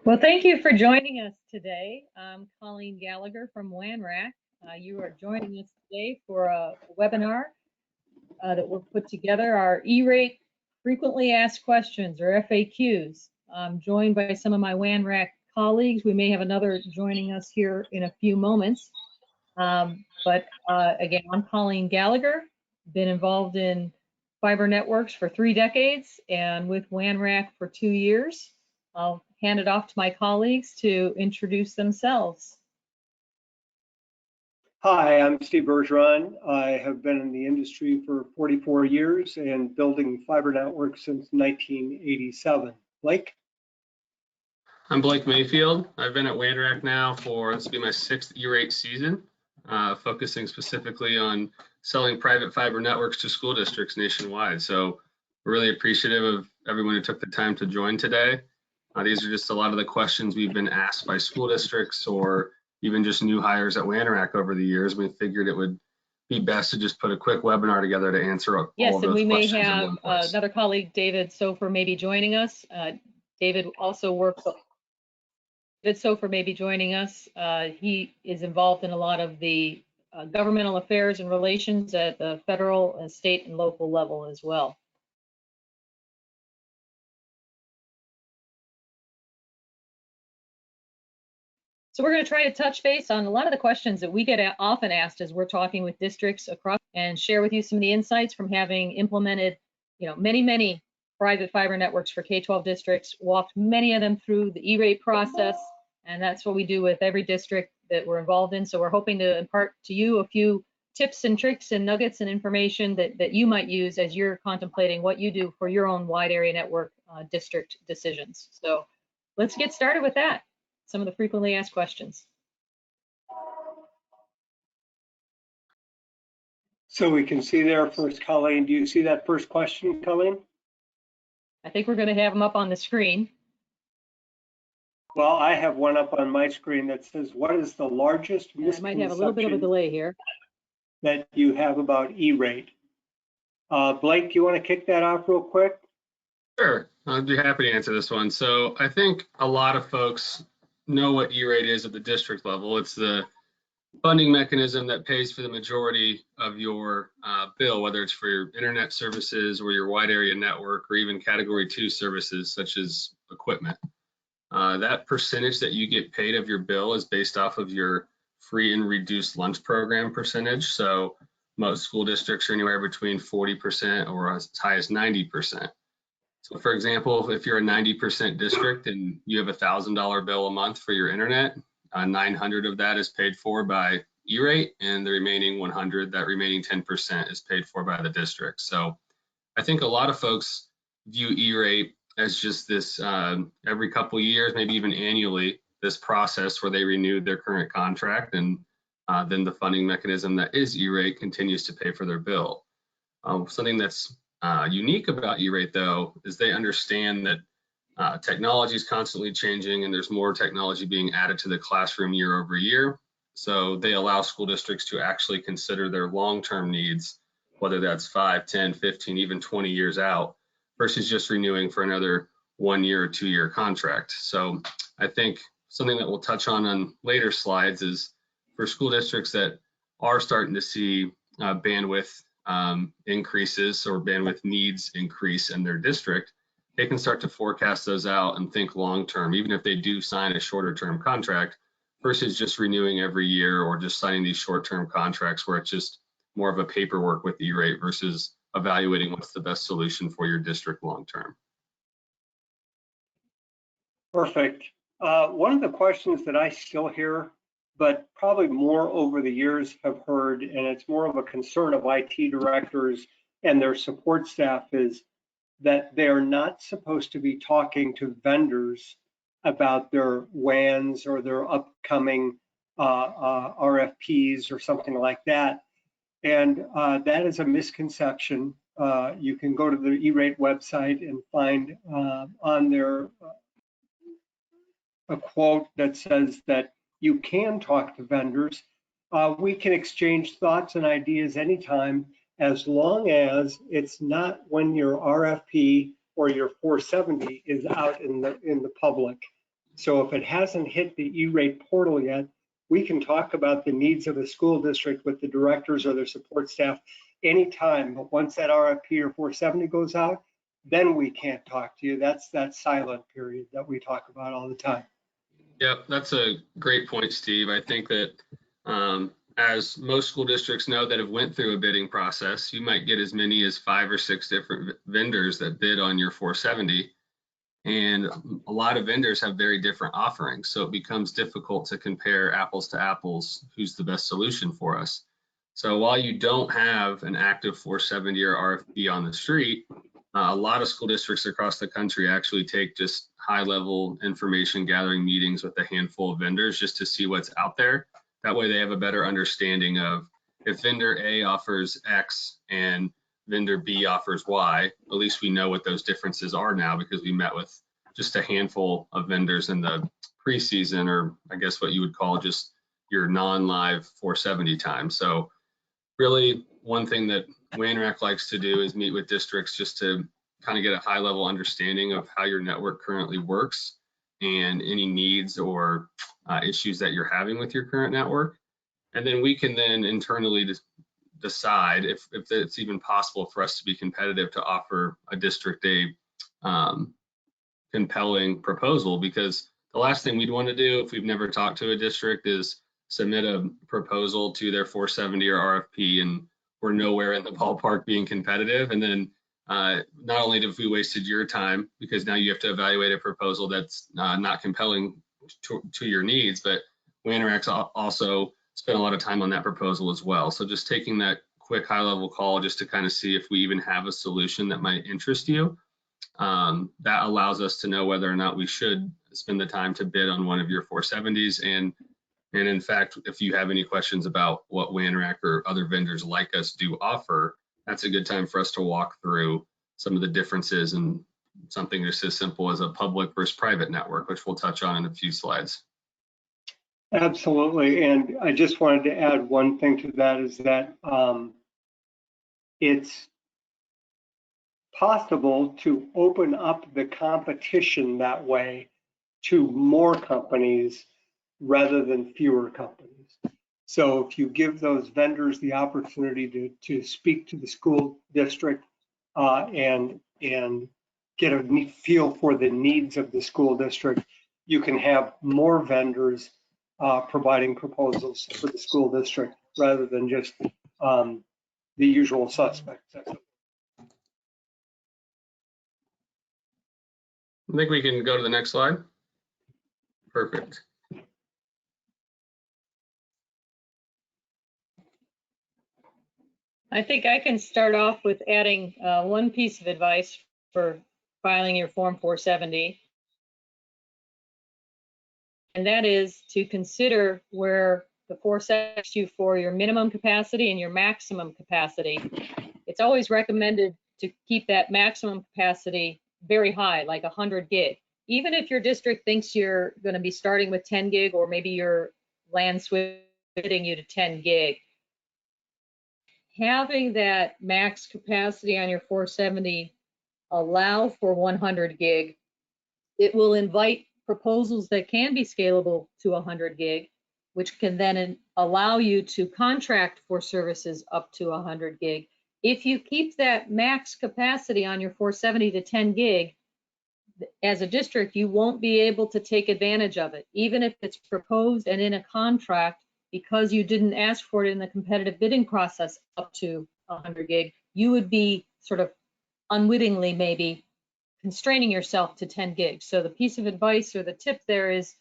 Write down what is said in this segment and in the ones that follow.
Well, thank you for joining us today. I'm Colleen Gallagher from WANRAC. You are joining us today for a webinar that we'll put together, our E-rate frequently asked questions, or FAQs. I'm joined by some of my WANRAC colleagues. We may have another joining us here in a few moments. Again, I'm Colleen Gallagher, been involved in fiber networks for 3 decades and with WANRAC for 2 years. I'll hand it off to my colleagues to introduce themselves. Hi, I'm Steve Bergeron. I have been in the industry for 44 years and building fiber networks since 1987. Blake? I'm Blake Mayfield. I've been at WANRAC now for, this will be my 6th E-rate season, focusing specifically on selling private fiber networks to school districts nationwide. So we're really appreciative of everyone who took the time to join today. These are just a lot of the questions we've been asked by school districts or even just new hires at WANRAC over the years. We figured it would be best to just put a quick webinar together to answer all of those questions. Yes, and we may have another colleague, David Sofer, may be joining us. David Sofer may be joining us. He is involved in a lot of the governmental affairs and relations at the federal and state and local level as well. So we're going to try to touch base on a lot of the questions that we get often asked as we're talking with districts across, and share with you some of the insights from having implemented, many private fiber networks for K-12 districts, walked many of them through the E-rate process, and that's what we do with every district that we're involved in. So we're hoping to impart to you a few tips and tricks and nuggets and information that you might use as you're contemplating what you do for your own wide area network district decisions. So let's get started with that. Some of the frequently asked questions. So we can see there first, Colleen. Do you see that first question, Colleen? I think we're going to have them up on the screen. Well, I have one up on my screen that says, what is the largest misconception? I might have a little bit of a delay here. That you have about E-rate? Blake, do you want to kick that off real quick? Sure, I'd be happy to answer this one. So I think a lot of folks know what E-rate is at the district level. It's the funding mechanism that pays for the majority of your bill, whether it's for your internet services or your wide area network or even category 2 services such as equipment. That percentage that you get paid of your bill is based off of your free and reduced lunch program percentage. So most school districts are anywhere between 40% or as high as 90%. So for example, if you're a 90% district and you have $1,000 bill a month for your internet, 900 of that is paid for by E-rate, and the remaining 100, that remaining 10% is paid for by the district. So I think a lot of folks view E-rate as just this every couple of years, maybe even annually, this process where they renew their current contract, and then the funding mechanism that is E-rate continues to pay for their bill. Something that's unique about E-rate, though, is they understand that technology is constantly changing and there's more technology being added to the classroom year over year. So they allow school districts to actually consider their long-term needs, whether that's 5, 10, 15, even 20 years out, versus just renewing for another 1 year or 2 year contract. So I think something that we'll touch on later slides is for school districts that are starting to see bandwidth increases or bandwidth needs increase in their district, they can start to forecast those out and think long-term, even if they do sign a shorter-term contract versus just renewing every year or just signing these short-term contracts where it's just more of a paperwork with E-rate versus evaluating what's the best solution for your district long-term. Perfect. One of the questions that I still hear, but probably more over the years have heard, and it's more of a concern of IT directors and their support staff, is that they are not supposed to be talking to vendors about their WANs or their upcoming RFPs or something like that. And that is a misconception. You can go to the E-rate website and find on there a quote that says that you can talk to vendors. We can exchange thoughts and ideas anytime, as long as it's not when your RFP or your 470 is out in the public. So if it hasn't hit the E-rate portal yet, we can talk about the needs of a school district with the directors or their support staff anytime. But once that RFP or 470 goes out, then we can't talk to you. That's that silent period that we talk about all the time. Yep, that's a great point, Steve. I think that as most school districts know that have went through a bidding process, you might get as many as 5 or 6 different vendors that bid on your 470. And a lot of vendors have very different offerings. So it becomes difficult to compare apples to apples, who's the best solution for us. So while you don't have an active 470 or RFP on the street, a lot of school districts across the country actually take just high-level information gathering meetings with a handful of vendors just to see what's out there. That way they have a better understanding of if vendor A offers X and vendor B offers Y, at least we know what those differences are now because we met with just a handful of vendors in the preseason, or I guess what you would call just your non-live 470 time. So really one thing that WANRAC likes to do is meet with districts just to kind of get a high level understanding of how your network currently works and any needs or issues that you're having with your current network. And then we can then internally decide if it's even possible for us to be competitive to offer a district a compelling proposal, because the last thing we'd want to do if we've never talked to a district is submit a proposal to their 470 or RFP and we're nowhere in the ballpark being competitive. And then not only have we wasted your time because now you have to evaluate a proposal that's not compelling to your needs, but WANRAC's also spent a lot of time on that proposal as well. So just taking that quick high level call just to kind of see if we even have a solution that might interest you. That allows us to know whether or not we should spend the time to bid on one of your 470s. And in fact, if you have any questions about what WANRAC or other vendors like us do offer, that's a good time for us to walk through some of the differences and something just as simple as a public versus private network, which we'll touch on in a few slides. Absolutely. And I just wanted to add one thing to that is that it's possible to open up the competition that way to more companies rather than fewer companies. So if you give those vendors the opportunity to speak to the school district and get a feel for the needs of the school district, you can have more vendors providing proposals for the school district rather than just the usual suspects. I think we can go to the next slide. Perfect. I think I can start off with adding one piece of advice for filing your Form 470. And that is to consider where the 470 you for your minimum capacity and your maximum capacity. It's always recommended to keep that maximum capacity very high, like 100 gig. Even if your district thinks you're going to be starting with 10 gig, or maybe your land switch fitting you to 10 gig, having that max capacity on your 470 allow for 100 gig, it will invite proposals that can be scalable to 100 gig, which can then allow you to contract for services up to 100 gig. If you keep that max capacity on your 470 to 10 gig, as a district, you won't be able to take advantage of it, even if it's proposed and in a contract, because you didn't ask for it in the competitive bidding process up to 100 gig, you would be sort of unwittingly maybe constraining yourself to 10 gigs. So the piece of advice or the tip there is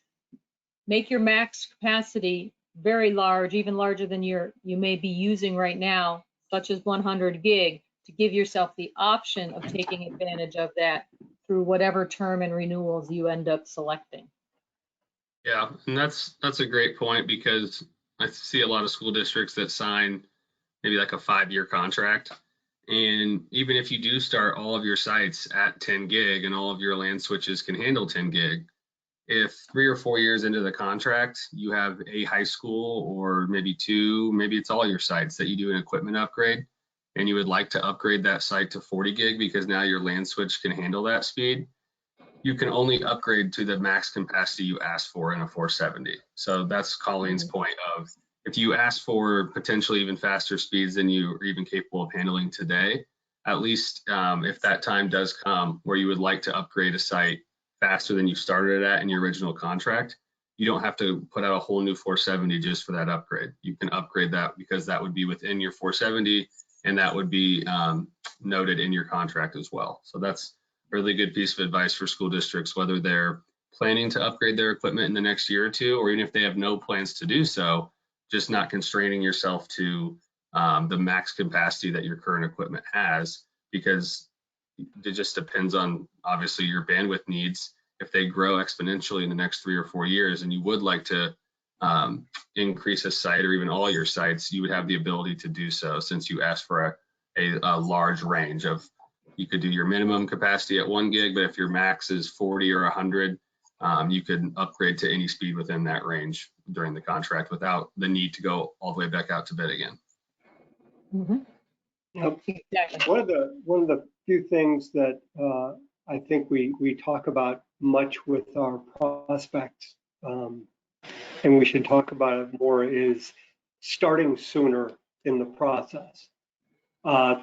make your max capacity very large, even larger than you may be using right now, such as 100 gig, to give yourself the option of taking advantage of that through whatever term and renewals you end up selecting. Yeah, and that's a great point, because I see a lot of school districts that sign maybe like a 5-year contract. And even if you do start all of your sites at 10 gig and all of your land switches can handle 10 gig, if 3 or 4 years into the contract, you have a high school or maybe 2, maybe it's all your sites that you do an equipment upgrade, and you would like to upgrade that site to 40 gig because now your land switch can handle that speed, you can only upgrade to the max capacity you asked for in a 470. So that's Colleen's point of, if you ask for potentially even faster speeds than you are even capable of handling today, at least if that time does come where you would like to upgrade a site faster than you started it at in your original contract, you don't have to put out a whole new 470 just for that upgrade. You can upgrade that because that would be within your 470, and that would be noted in your contract as well. So that's a really good piece of advice for school districts, whether they're planning to upgrade their equipment in the next year or two, or even if they have no plans to do so, just not constraining yourself to the max capacity that your current equipment has, because it just depends on obviously your bandwidth needs. If they grow exponentially in the next 3 or 4 years and you would like to increase a site or even all your sites, you would have the ability to do so, since you asked for a large range of, you could do your minimum capacity at 1 gig, but if your max is 40 or 100, you could upgrade to any speed within that range during the contract without the need to go all the way back out to bid again. Yep. Exactly. One of the few things that I think we talk about much with our prospects, and we should talk about it more, is starting sooner in the process.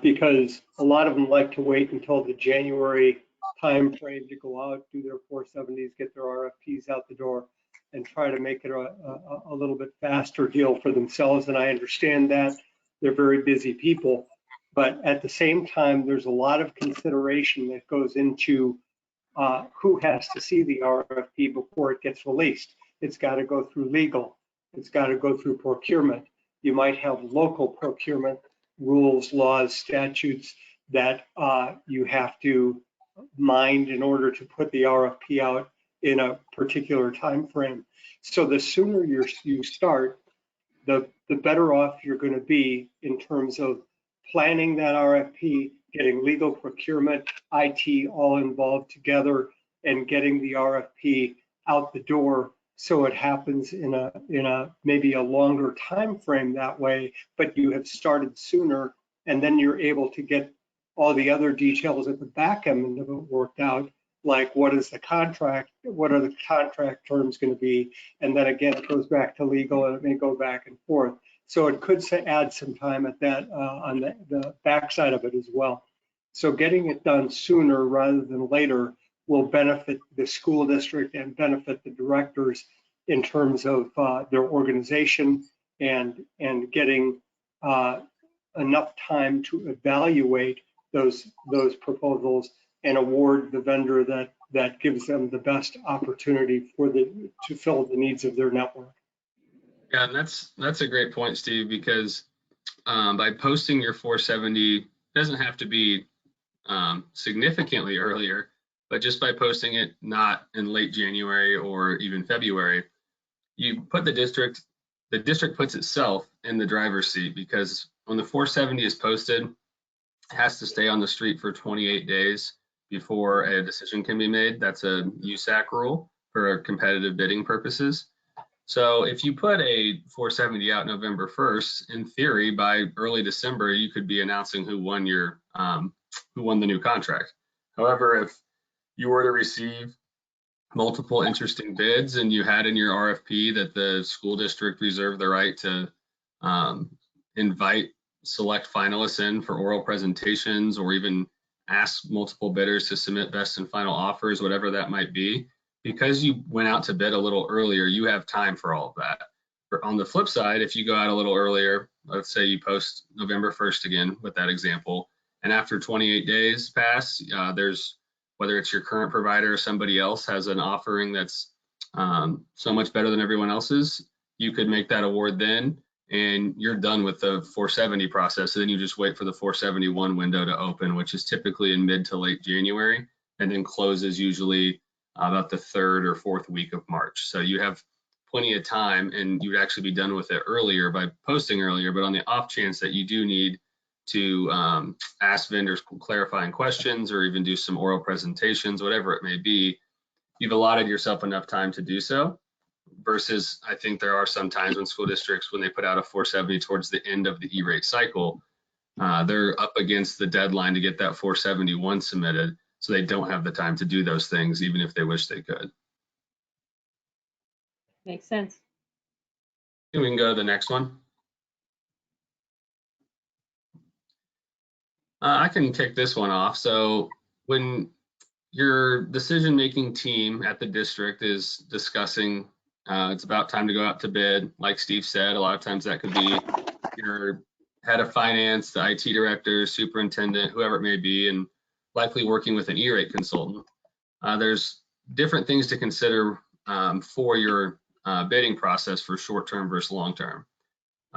Because a lot of them like to wait until the January time frame to go out, do their 470s, get their RFPs out the door, and try to make it a little bit faster deal for themselves. And I understand that they're very busy people, but at the same time, there's a lot of consideration that goes into who has to see the RFP before it gets released. It's got to go through legal. It's got to go through procurement. You might have local procurement rules, laws, statutes that you have to mind in order to put the RFP out in a particular time frame. So the sooner you start, the better off you're going to be in terms of planning that RFP, getting legal, procurement, IT all involved together, and getting the RFP out the door, so it happens in a maybe a longer time frame that way, but you have started sooner, and then you're able to get all the other details at the back end of it worked out, like what is the contract, what are the contract terms going to be, and then again it goes back to legal and it may go back and forth. So it could add some time at that on the backside of it as well. So getting it done sooner rather than later will benefit the school district and benefit the directors in terms of their organization and getting enough time to evaluate those proposals and award the vendor that gives them the best opportunity to fill the needs of their network. Yeah, and that's a great point, Steve, because by posting your 470, it doesn't have to be significantly earlier, but just by posting it not in late January or even February, you put the district puts itself in the driver's seat, because when the 470 is posted, it has to stay on the street for 28 days before a decision can be made. That's a USAC rule for competitive bidding purposes. So if you put a 470 out November 1st, in theory, by early December, you could be announcing who won the new contract. However, if you were to receive multiple interesting bids and you had in your RFP that the school district reserved the right to invite select finalists in for oral presentations, or even ask multiple bidders to submit best and final offers, whatever that might be, because you went out to bid a little earlier, you have time for all of that. On the flip side, if you go out a little earlier, let's say you post November 1st again with that example, and after 28 days pass, there's, whether it's your current provider or somebody else has an offering that's so much better than everyone else's, you could make that award then, and you're done with the 470 process. And then you just wait for the 471 window to open, which is typically in mid to late January, and then closes usually about the 3rd or 4th week of March. So you have plenty of time, and you would actually be done with it earlier by posting earlier. But on the off chance that you do need to ask vendors clarifying questions or even do some oral presentations, whatever it may be, you've allotted yourself enough time to do so. Versus, I think there are some times when school districts, when they put out a 470 towards the end of the E-rate cycle, they're up against the deadline to get that 471 submitted. so they don't have the time to do those things, even if they wish they could. Makes sense. We can go to the next one. I can kick this one off. So when your decision-making team at the district is discussing, it's about time to go out to bid, like Steve said, a lot of times that could be your head of finance, the IT director, superintendent, whoever it may be, and likely working with an E-rate consultant. There's different things to consider for your bidding process for short-term versus long-term.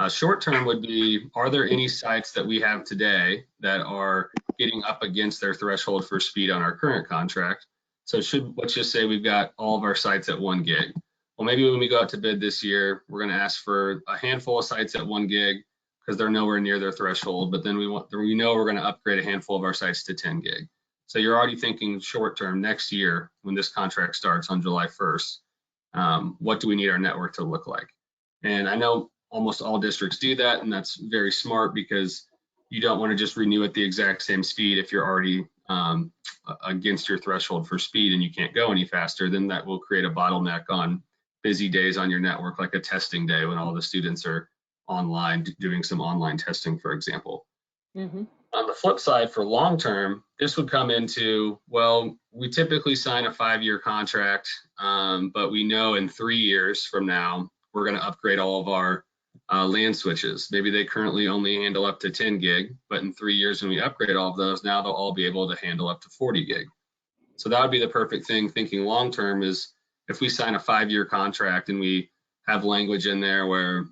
Short-term would be, are there any sites that we have today that are getting up against their threshold for speed on our current contract? So let's just say we've got all of our sites at 1 gig. Well, maybe when we go out to bid this year, we're going to ask for a handful of sites at 1 gig because they're nowhere near their threshold, but then we know we're going to upgrade a handful of our sites to 10 gig. So you're already thinking short-term next year when this contract starts on July 1st, what do we need our network to look like? And I know almost all districts do that, and that's very smart because you don't want to just renew at the exact same speed if you're already against your threshold for speed and you can't go any faster. Then that will create a bottleneck on busy days on your network, like a testing day when all the students are online doing some online testing, for example. Mm-hmm. On the flip side, for long term, this would come into, well, we typically sign a 5-year contract, but we know in 3 years from now, we're going to upgrade all of our LAN switches. Maybe they currently only handle up to 10 gig, but in 3 years when we upgrade all of those, now they'll all be able to handle up to 40 gig. So that would be the perfect thing, thinking long term, is if we sign a 5-year contract and we have language in there where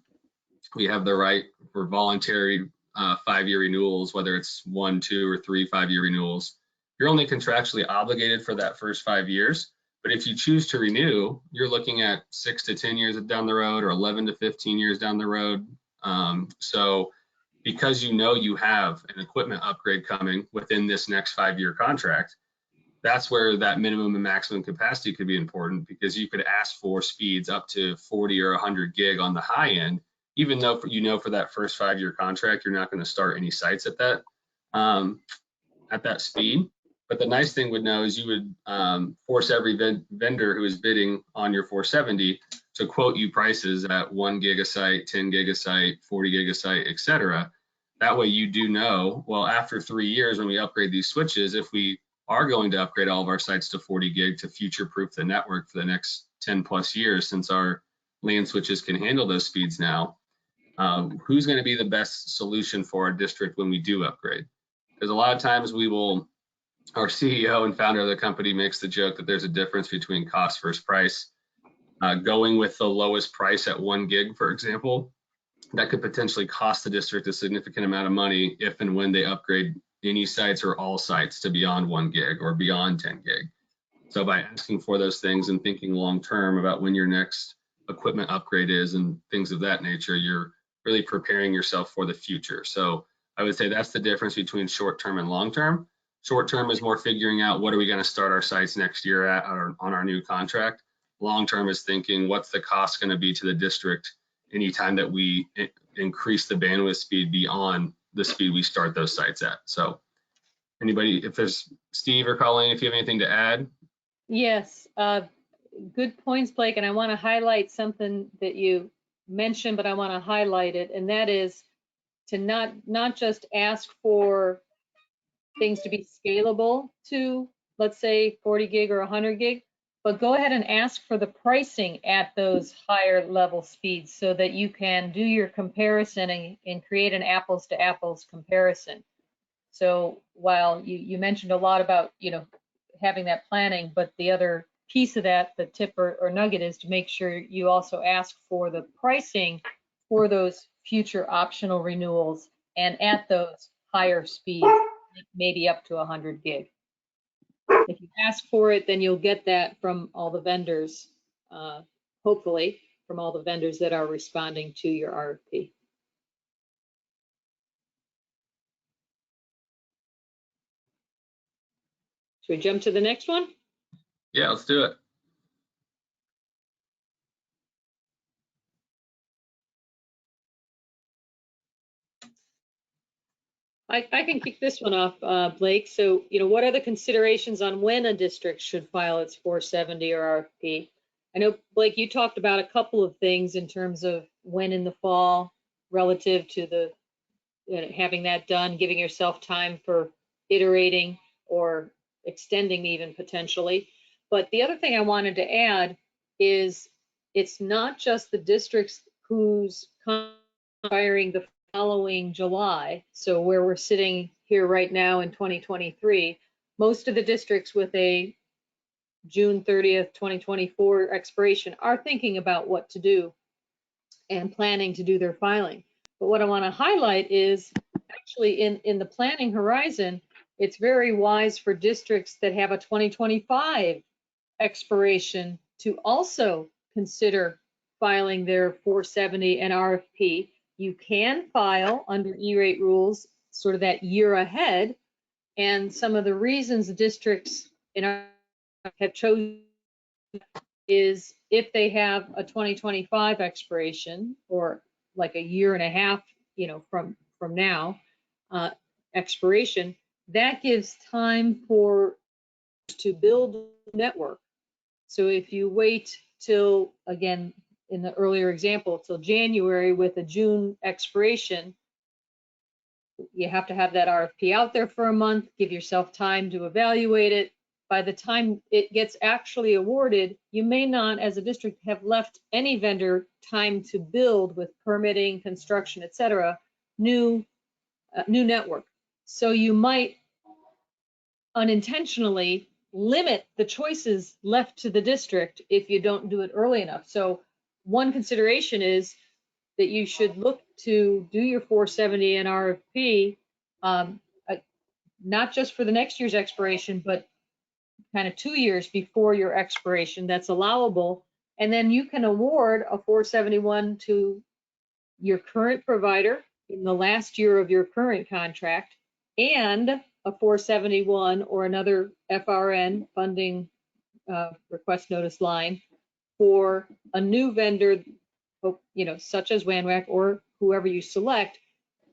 we have the right for voluntary 5-year renewals, whether it's 1, 2, or 3 5-year renewals, you're only contractually obligated for that first 5 years. But if you choose to renew, you're looking at 6 to 10 years down the road, or 11 to 15 years down the road. So because you know you have an equipment upgrade coming within this next 5-year contract, that's where that minimum and maximum capacity could be important, because you could ask for speeds up to 40 or 100 gig on the high end, even though for that first 5-year contract, you're not going to start any sites at that speed. But the nice thing would know is you would force every vendor who is bidding on your 470 to quote you prices at 1 gig a site, 10 gig a site, 40 gig a site, et cetera. That way you do know, well, after 3 years when we upgrade these switches, if we are going to upgrade all of our sites to 40 gig to future-proof the network for the next 10 plus years, since our LAN switches can handle those speeds now, who's going to be the best solution for our district when we do upgrade? Because a lot of times our CEO and founder of the company makes the joke that there's a difference between cost versus price. Going with the lowest price at 1 gig, for example, that could potentially cost the district a significant amount of money if and when they upgrade any sites or all sites to beyond 1 gig or beyond 10 gig. So by asking for those things and thinking long-term about when your next equipment upgrade is and things of that nature, you're really preparing yourself for the future. So I would say that's the difference between short-term and long-term. Short-term is more figuring out what are we going to start our sites next year at on our new contract. Long-term is thinking what's the cost going to be to the district anytime that we increase the bandwidth speed beyond the speed we start those sites at. So anybody, if there's Steve or Colleen, if you have anything to add. Yes, good points, Blake. And I want to highlight something that you mentioned, but I want to highlight it, and that is to not just ask for things to be scalable to, let's say, 40 gig or 100 gig, but go ahead and ask for the pricing at those higher level speeds so that you can do your comparison and create an apples to apples comparison. So while you mentioned a lot about, having that planning, but the other piece of that, the tip or nugget, is to make sure you also ask for the pricing for those future optional renewals and at those higher speeds, maybe up to 100 gig. If you ask for it, then you'll get that from all the vendors, hopefully from all the vendors that are responding to your RFP. Should we jump to the next one? Yeah, let's do it. I can kick this one off, Blake. So, what are the considerations on when a district should file its 470 or RFP? I know, Blake, you talked about a couple of things in terms of when in the fall relative to the having that done, giving yourself time for iterating or extending even potentially. But the other thing I wanted to add is it's not just the districts who's expiring the following July. So where we're sitting here right now in 2023, most of the districts with a June 30th, 2024 expiration are thinking about what to do and planning to do their filing. But what I want to highlight is actually in the planning horizon, it's very wise for districts that have a 2025 expiration to also consider filing their 470 and RFP. You can file under E-rate rules sort of that year ahead, and some of the reasons the districts in our have chosen is if they have a 2025 expiration or like a year and a half, from now expiration, that gives time to build network. So if you wait till, again, in the earlier example, till January with a June expiration, you have to have that RFP out there for a month, give yourself time to evaluate it. By the time it gets actually awarded, you may not, as a district, have left any vendor time to build with permitting, construction, et cetera, new network. So you might unintentionally limit the choices left to the district if you don't do it early enough. So one consideration is that you should look to do your 470 and RFP, not just for the next year's expiration, but kind of 2 years before your expiration. That's allowable. And then you can award a 471 to your current provider in the last year of your current contract, and a 471 or another FRN funding request notice line for a new vendor, such as WANWAC or whoever you select,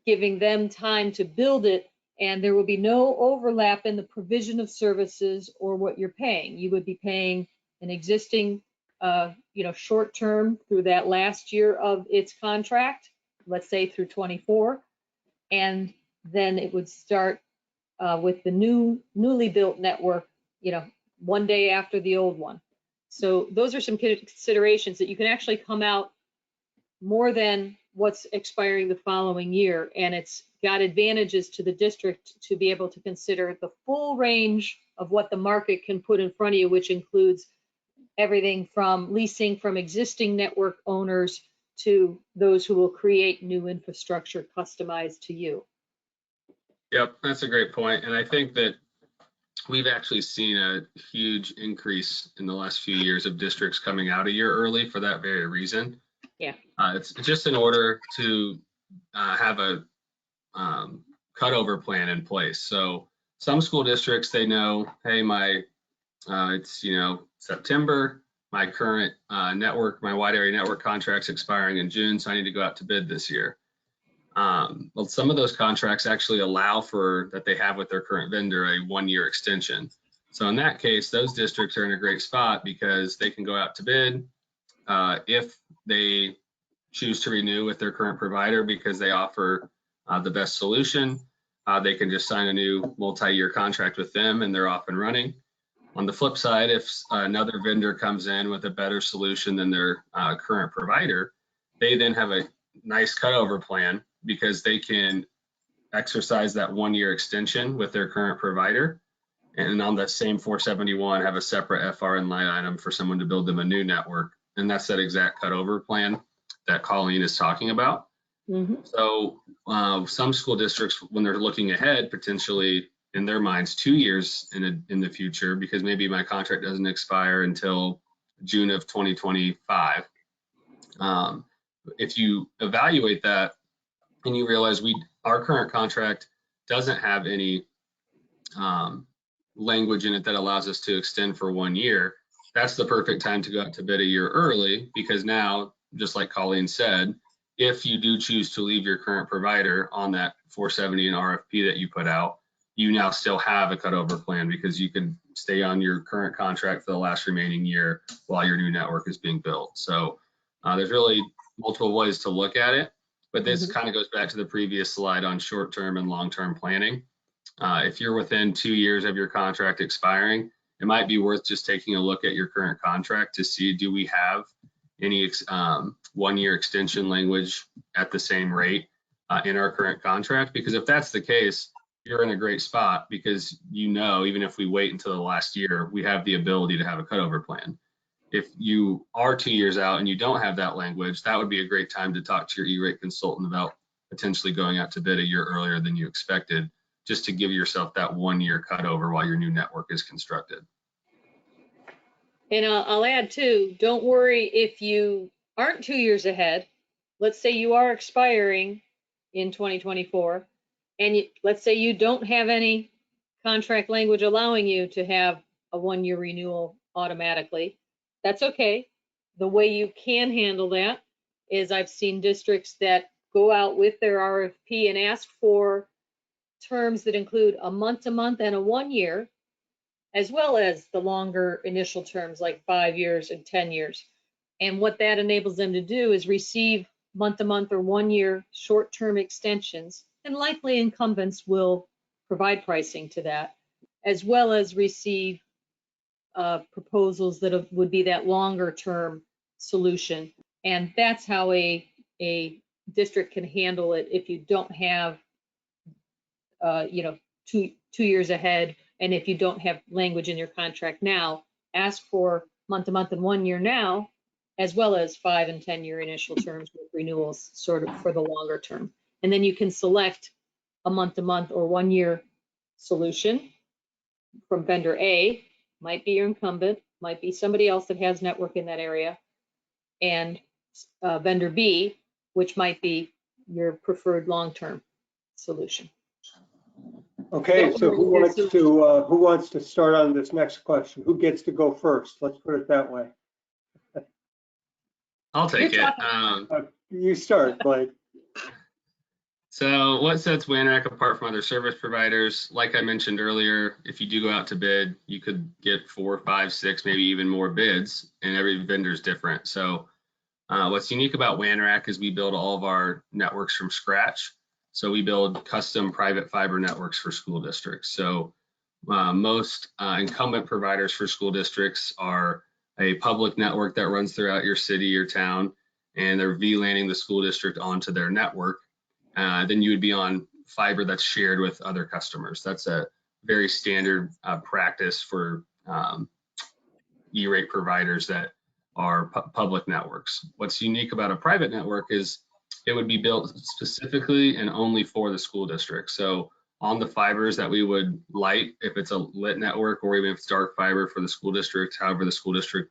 giving them time to build it, and there will be no overlap in the provision of services or what you're paying. You would be paying an existing, short term through that last year of its contract, let's say through 24, and then it would start with the newly built network, one day after the old one. So those are some considerations that you can actually come out more than what's expiring the following year, and it's got advantages to the district to be able to consider the full range of what the market can put in front of you, which includes everything from leasing from existing network owners to those who will create new infrastructure customized to you. Yep, that's a great point. And I think that we've actually seen a huge increase in the last few years of districts coming out a year early for that very reason. Yeah. It's just in order to have a cutover plan in place. So some school districts, they know, hey, it's September, my current network, my wide area network contract's expiring in June, so I need to go out to bid this year. Well, some of those contracts actually allow for that they have with their current vendor a 1-year extension. So in that case, those districts are in a great spot because they can go out to bid if they choose to renew with their current provider because they offer the best solution. They can just sign a new multi-year contract with them and they're off and running. On the flip side, if another vendor comes in with a better solution than their current provider, they then have a nice cutover plan because they can exercise that 1-year extension with their current provider, and on that same 471 have a separate FRN line item for someone to build them a new network. And that's that exact cutover plan that Colleen is talking about. Mm-hmm. So some school districts, when they're looking ahead, potentially in their minds 2 years in the future, because maybe my contract doesn't expire until June of 2025. If you evaluate that and you realize our current contract doesn't have any language in it that allows us to extend for 1 year, that's the perfect time to go out to bid a year early, because now, just like Colleen said, if you do choose to leave your current provider on that 470 and RFP that you put out, you now still have a cutover plan because you can stay on your current contract for the last remaining year while your new network is being built. So there's really multiple ways to look at it, but this kind of goes back to the previous slide on short-term and long-term planning. If you're within 2 years of your contract expiring, it might be worth just taking a look at your current contract to see, do we have any 1-year extension language at the same rate in our current contract? Because if that's the case, you're in a great spot because even if we wait until the last year, we have the ability to have a cutover plan. If you are 2 years out and you don't have that language, that would be a great time to talk to your E-rate consultant about potentially going out to bid a year earlier than you expected, just to give yourself that 1-year cutover while your new network is constructed. And I'll add too, don't worry if you aren't 2 years ahead. Let's say you are expiring in 2024, and let's say you don't have any contract language allowing you to have a 1-year renewal automatically. That's okay. The way you can handle that is I've seen districts that go out with their RFP and ask for terms that include a month-to-month and a 1 year, as well as the longer initial terms like 5 years and 10 years. And what that enables them to do is receive month-to-month or 1 year short-term extensions, and likely incumbents will provide pricing to that, as well as receive proposals that would be that longer-term solution. And that's how a district can handle it if you don't have, 2 years ahead. And if you don't have language in your contract now, ask for month-to-month and 1 year now, as well as 5 and 10 year initial terms with renewals sort of for the longer term. And then you can select a month-to-month or 1 year solution from vendor A, might be your incumbent, might be somebody else that has network in that area, and vendor B, which might be your preferred long-term solution. Okay, so who wants to start on this next question? Who gets to go first? Let's put it that way. I'll take it. You start, Blake. So what sets WANRAC apart from other service providers? Like I mentioned earlier, if you do go out to bid, you could get 4, 5, 6, maybe even more bids, and every vendor is different. So what's unique about WANRAC is we build all of our networks from scratch. So we build custom private fiber networks for school districts. So most incumbent providers for school districts are a public network that runs throughout your city or town, and they're VLANing the school district onto their network. Then you would be on fiber that's shared with other customers. That's a very standard practice for E-rate providers that are public networks. What's unique about a private network is it would be built specifically and only for the school district. So on the fibers that we would light, if it's a lit network or even if it's dark fiber for the school district, however the school district,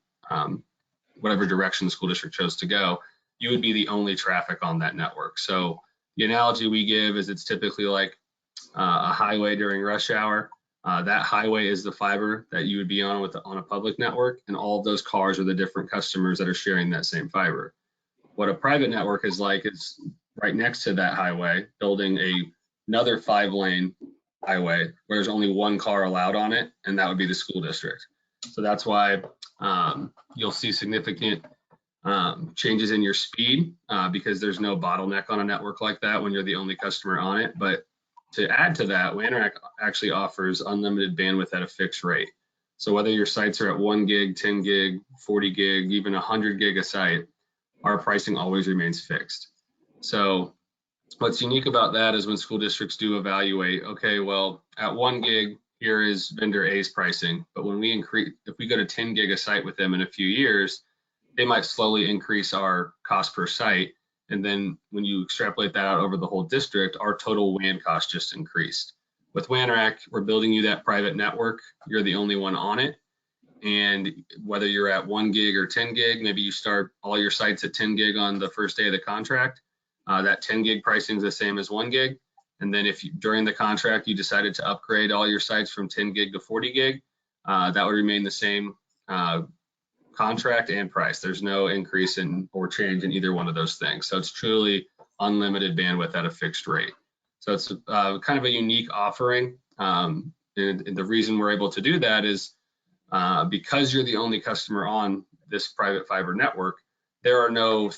whatever direction the school district chose to go, you would be the only traffic on that network. So the analogy we give is it's typically like a highway during rush hour. That highway is the fiber that you would be on on a public network, and all of those cars are the different customers that are sharing that same fiber. What a private network is like is right next to that highway, building another 5-lane highway where there's only one car allowed on it, and that would be the school district. So that's why you'll see significant changes in your speed because there's no bottleneck on a network like that when you're the only customer on it. But to add to that, WANRAC actually offers unlimited bandwidth at a fixed rate. So whether your sites are at 1 gig, 10 gig, 40 gig, even 100 gig a site, our pricing always remains fixed. So what's unique about that is when school districts do evaluate, okay, well, at 1 gig, here is vendor A's pricing. But when we increase, if we go to 10 gig a site with them in a few years, they might slowly increase our cost per site. And then when you extrapolate that out over the whole district, our total WAN cost just increased. With WANRAC, we're building you that private network. You're the only one on it. And whether you're at 1 gig or 10 gig, maybe you start all your sites at 10 gig on the first day of the contract. That 10 gig pricing is the same as 1 gig. And then if during the contract you decided to upgrade all your sites from 10 gig to 40 gig, that would remain the same contract and price. There's no increase in or change in either one of those things. So it's truly unlimited bandwidth at a fixed rate. So it's kind of a unique offering. And the reason we're able to do that is because you're the only customer on this private fiber network, there's no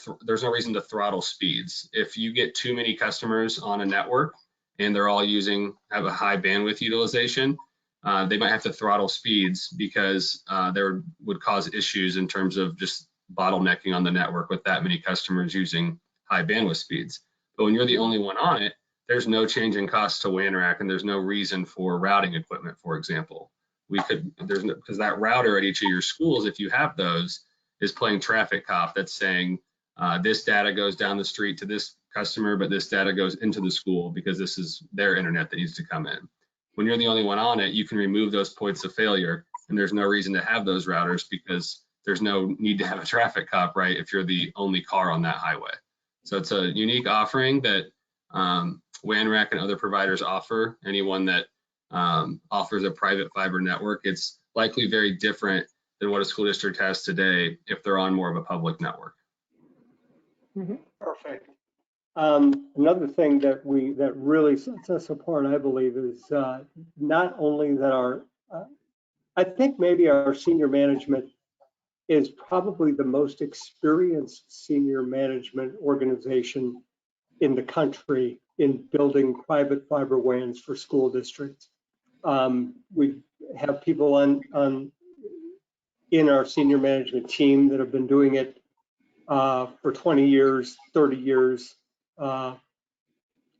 reason to throttle speeds. If you get too many customers on a network and they're all have a high bandwidth utilization, they might have to throttle speeds because there would cause issues in terms of just bottlenecking on the network with that many customers using high bandwidth speeds. But when you're the only one on it, there's no change in cost to WAN rack, and there's no reason for routing equipment, for example. Because that router at each of your schools, if you have those, is playing traffic cop that's saying this data goes down the street to this customer, but this data goes into the school because this is their internet that needs to come in. When you're the only one on it, you can remove those points of failure, and there's no reason to have those routers because there's no need to have a traffic cop, right, if you're the only car on that highway. So it's a unique offering that WAN rack and other providers offer. Anyone that offers a private fiber network, it's likely very different than what a school district has today if they're on more of a public network. Perfect. Another thing that really sets us apart, I believe, is not only that I think maybe our senior management is probably the most experienced senior management organization in the country in building private fiber WANs for school districts. We have people in our senior management team that have been doing it for 20 years, 30 years.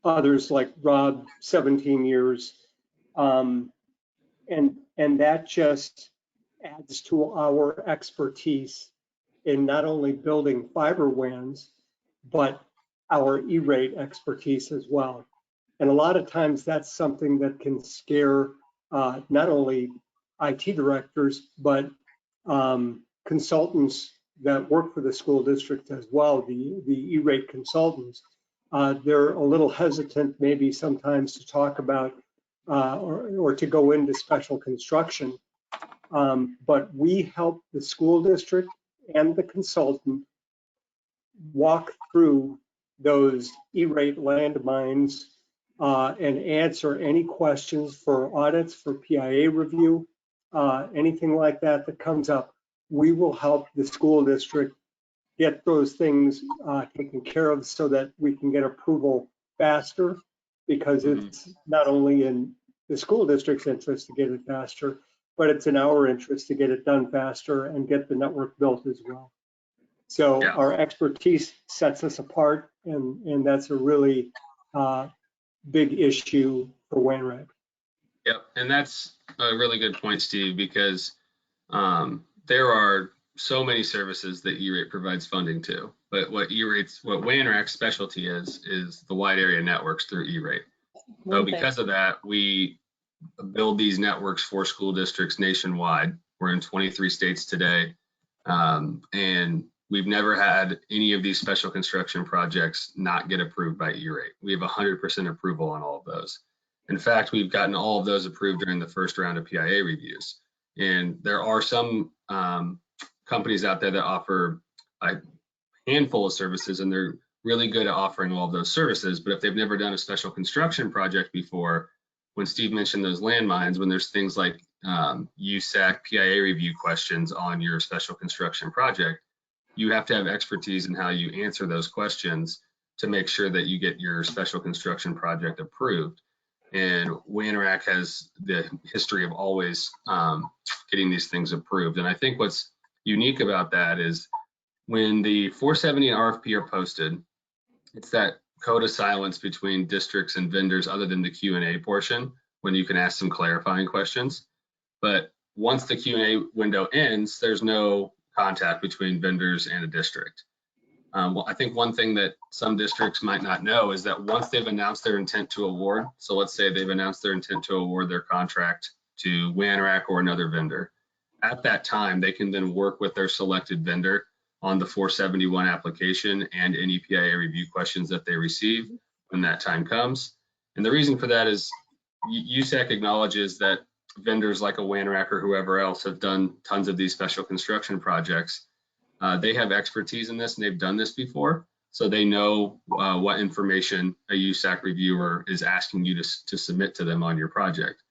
Others like Rob, 17 years. And that just adds to our expertise in not only building fiber WANs, but our E-rate expertise as well. And a lot of times that's something that can scare not only IT directors, but consultants that work for the school district as well, the E-rate consultants. They're a little hesitant maybe sometimes to talk about or to go into special construction. But we help the school district and the consultant walk through those E-rate landmines and answer any questions for audits, for PIA review, anything like that that comes up. We will help the school district get those things taken care of so that we can get approval faster, because it's not only in the school district's interest to get it faster, but it's in our interest to get it done faster and get the network built as well. So yeah, our expertise sets us apart, and that's a really big issue for WAN rack. Yep, and that's a really good point, Steve, because there are so many services that E-rate provides funding to, but what WAN rack's specialty is the wide area networks through E-rate. So because of that, we build these networks for school districts nationwide. We're in 23 states today, and we've never had any of these special construction projects not get approved by E-rate. We have 100% approval on all of those. In fact, we've gotten all of those approved during the first round of PIA reviews. And there are some companies out there that offer a handful of services, and they're really good at offering all of those services. But if they've never done a special construction project before, when Steve mentioned those landmines, when there's things like USAC PIA review questions on your special construction project, you have to have expertise in how you answer those questions to make sure that you get your special construction project approved. And WAN rack has the history of always getting these things approved. And I think what's unique about that is when the 470 and RFP are posted, it's that code of silence between districts and vendors other than the Q&A portion, when you can ask some clarifying questions. But once the Q&A window ends, there's no contact between vendors and a district. Well, I think one thing that some districts might not know is that once they've announced their intent to award, so let's say they've announced their intent to award their contract to WAN rack or another vendor, at that time, they can then work with their selected vendor on the 471 application and any PIA review questions that they receive when that time comes. And the reason for that is USAC acknowledges that vendors like a Wanrack or whoever else have done tons of these special construction projects. They have expertise in this and they've done this before. So they know what information a USAC reviewer is asking you to submit to them on your project.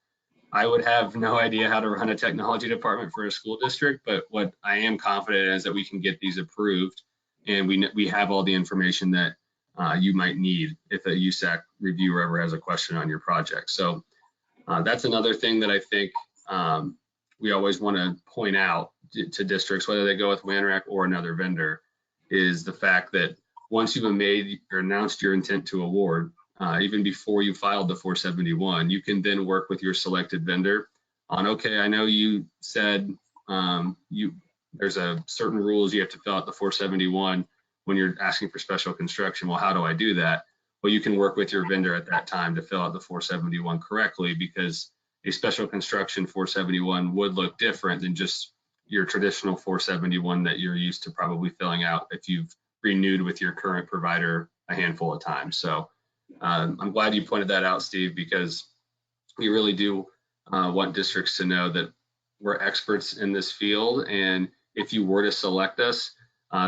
I would have no idea how to run a technology department for a school district, but what I am confident in is that we can get these approved, and we have all the information that you might need if a USAC reviewer ever has a question on your project. So that's another thing that I think we always want to point out to districts, whether they go with Wanrack or another vendor, is the fact that once you've made or announced your intent to award, even before you filed the 471, you can then work with your selected vendor on, okay, I know you said there's a certain rules you have to fill out the 471 when you're asking for special construction. Well, how do I do that? Well, you can work with your vendor at that time to fill out the 471 correctly, because a special construction 471 would look different than just your traditional 471 that you're used to probably filling out if you've renewed with your current provider a handful of times. So I'm glad you pointed that out, Steve, because we really do want districts to know that we're experts in this field. And if you were to select us,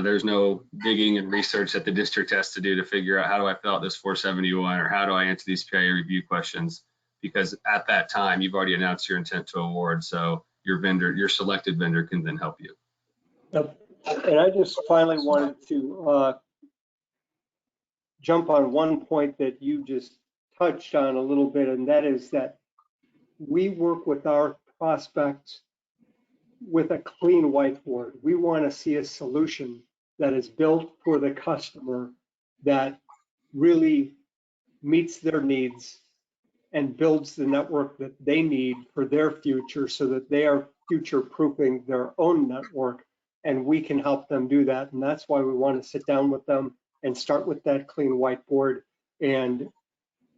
there's no digging and research that the district has to do to figure out, how do I fill out this 471 or how do I answer these PIA review questions? Because at that time, you've already announced your intent to award. So your selected vendor can then help you. And I just finally wanted to jump on one point that you just touched on a little bit, and that is that we work with our prospects with a clean whiteboard. We want to see a solution that is built for the customer that really meets their needs and builds the network that they need for their future, so that they are future-proofing their own network, and we can help them do that. And that's why we want to sit down with them and start with that clean whiteboard and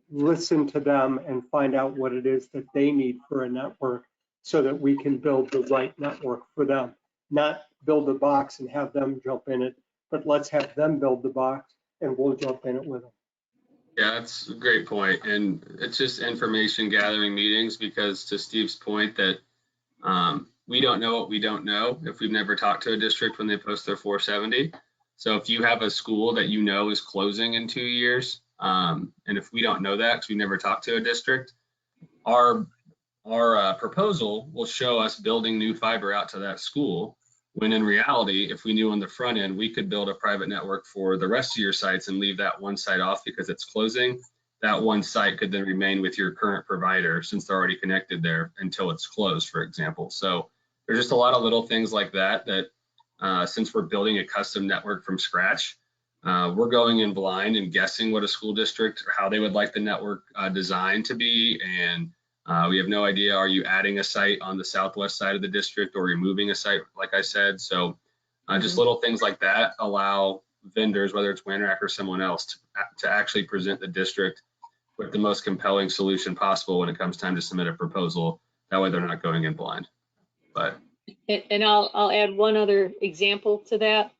listen to them and find out what it is that they need for a network, so that we can build the right network for them. Not build a box and have them jump in it, but let's have them build the box and we'll jump in it with them. Yeah, that's a great point. And it's just information gathering meetings, because to Steve's point that we don't know what we don't know if we've never talked to a district when they post their 470. So if you have a school that you know is closing in 2 years, and if we don't know that because we never talked to a district, our proposal will show us building new fiber out to that school, when in reality, if we knew on the front end, we could build a private network for the rest of your sites and leave that one site off because it's closing. That one site could then remain with your current provider since they're already connected there until it's closed, for example. So there's just a lot of little things like that since we're building a custom network from scratch, we're going in blind and guessing what a school district or how they would like the network designed to be. And we have no idea, are you adding a site on the southwest side of the district or removing a site, like I said? So just little things like that allow vendors, whether it's Wanrack or someone else, to actually present the district with the most compelling solution possible when it comes time to submit a proposal. That way they're not going in blind. But and I'll add one other example to that.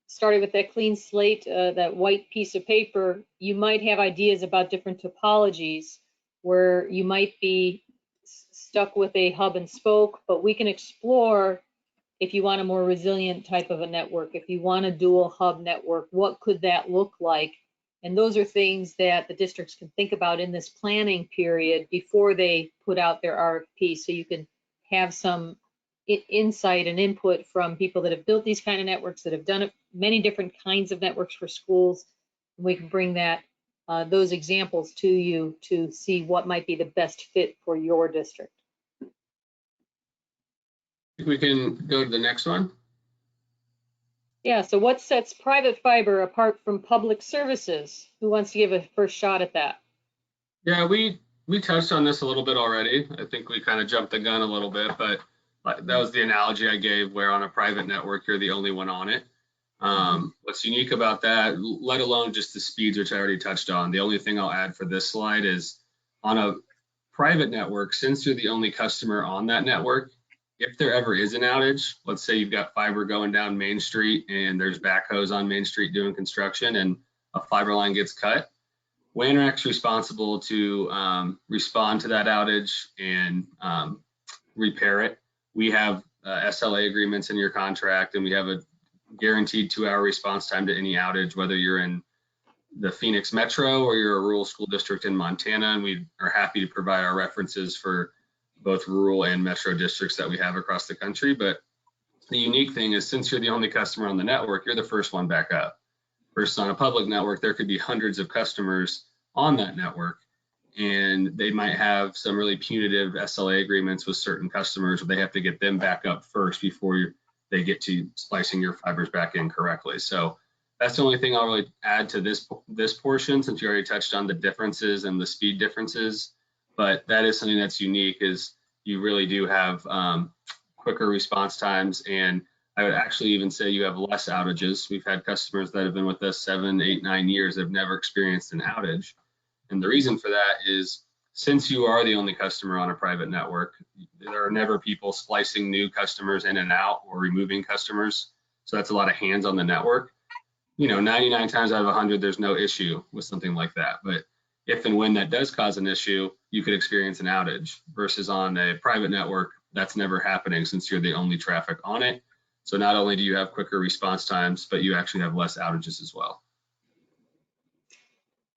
Starting with that clean slate, that white piece of paper, you might have ideas about different topologies where you might be stuck with a hub and spoke, but we can explore if you want a more resilient type of a network, if you want a dual hub network, what could that look like? And those are things that the districts can think about in this planning period before they put out their RFP. So you can have some insight and input from people that have built these kind of networks, that have done many different kinds of networks for schools. We can bring that those examples to you to see what might be the best fit for your district. we can go to the next one. Yeah, so what sets private fiber apart from public services? Who wants to give a first shot at that? Yeah, we touched on this a little bit already. I think we kind of jumped the gun a little bit, but that was the analogy I gave, where on a private network, you're the only one on it. What's unique about that, let alone just the speeds, which I already touched on. The only thing I'll add for this slide is on a private network, since you're the only customer on that network, if there ever is an outage, let's say you've got fiber going down Main Street and there's backhoes on Main Street doing construction and a fiber line gets cut, WANRAC's responsible to respond to that outage and repair it. We have SLA agreements in your contract, and we have a guaranteed 2-hour response time to any outage, whether you're in the Phoenix Metro or you're a rural school district in Montana. And we are happy to provide our references for both rural and metro districts that we have across the country. But the unique thing is, since you're the only customer on the network, you're the first one back up. Versus on a public network, there could be hundreds of customers on that network, and they might have some really punitive SLA agreements with certain customers where they have to get them back up first before they get to splicing your fibers back in correctly. So that's the only thing I'll really add to this portion, since you already touched on the differences and the speed differences. But that is something that's unique, is you really do have quicker response times, and I would actually even say you have less outages. We've had customers that have been with us 7, 8, 9 years that have never experienced an outage. And the reason for that is, since you are the only customer on a private network, there are never people splicing new customers in and out or removing customers. So that's a lot of hands on the network. 99 times out of 100, there's no issue with something like that. But if and when that does cause an issue, you could experience an outage, versus on a private network, that's never happening since you're the only traffic on it. So not only do you have quicker response times, but you actually have less outages as well.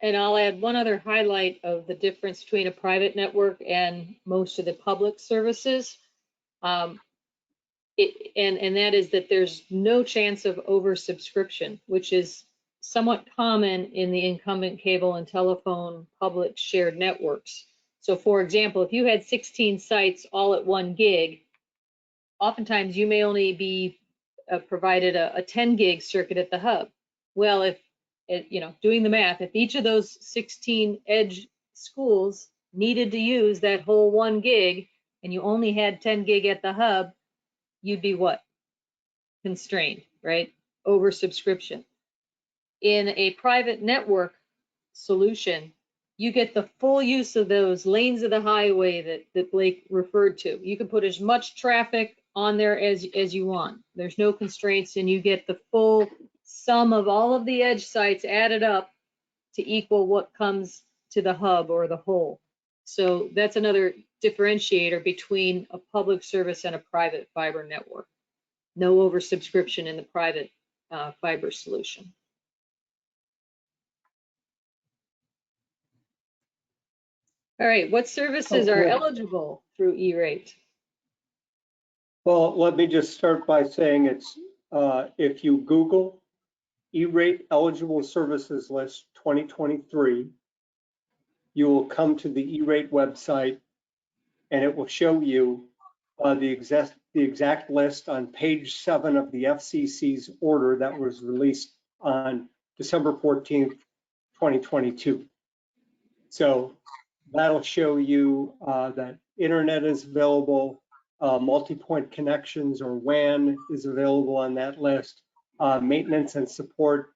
And I'll add one other highlight of the difference between a private network and most of the public services. And that is that there's no chance of oversubscription, which is somewhat common in the incumbent cable and telephone public shared networks. So for example, if you had 16 sites all at 1 gig, oftentimes you may only be provided a 10 gig circuit at the hub. Well, if doing the math, if each of those 16 edge schools needed to use that whole 1 gig and you only had 10 gig at the hub, you'd be what? Constrained, right? Oversubscription. In a private network solution, you get the full use of those lanes of the highway that Blake referred to. You can put as much traffic on there as you want. There's no constraints, and you get the full sum of all of the edge sites added up to equal what comes to the hub or the whole. So that's another differentiator between a public service and a private fiber network. No oversubscription in the private fiber solution. All right, what services are eligible through E-rate? Well, let me just start by saying it's, if you Google E-rate eligible services list 2023, you will come to the E-rate website, and it will show you the exact list on page 7 of the FCC's order that was released on December 14th, 2022. So that'll show you that internet is available, multi-point connections or WAN is available on that list, maintenance and support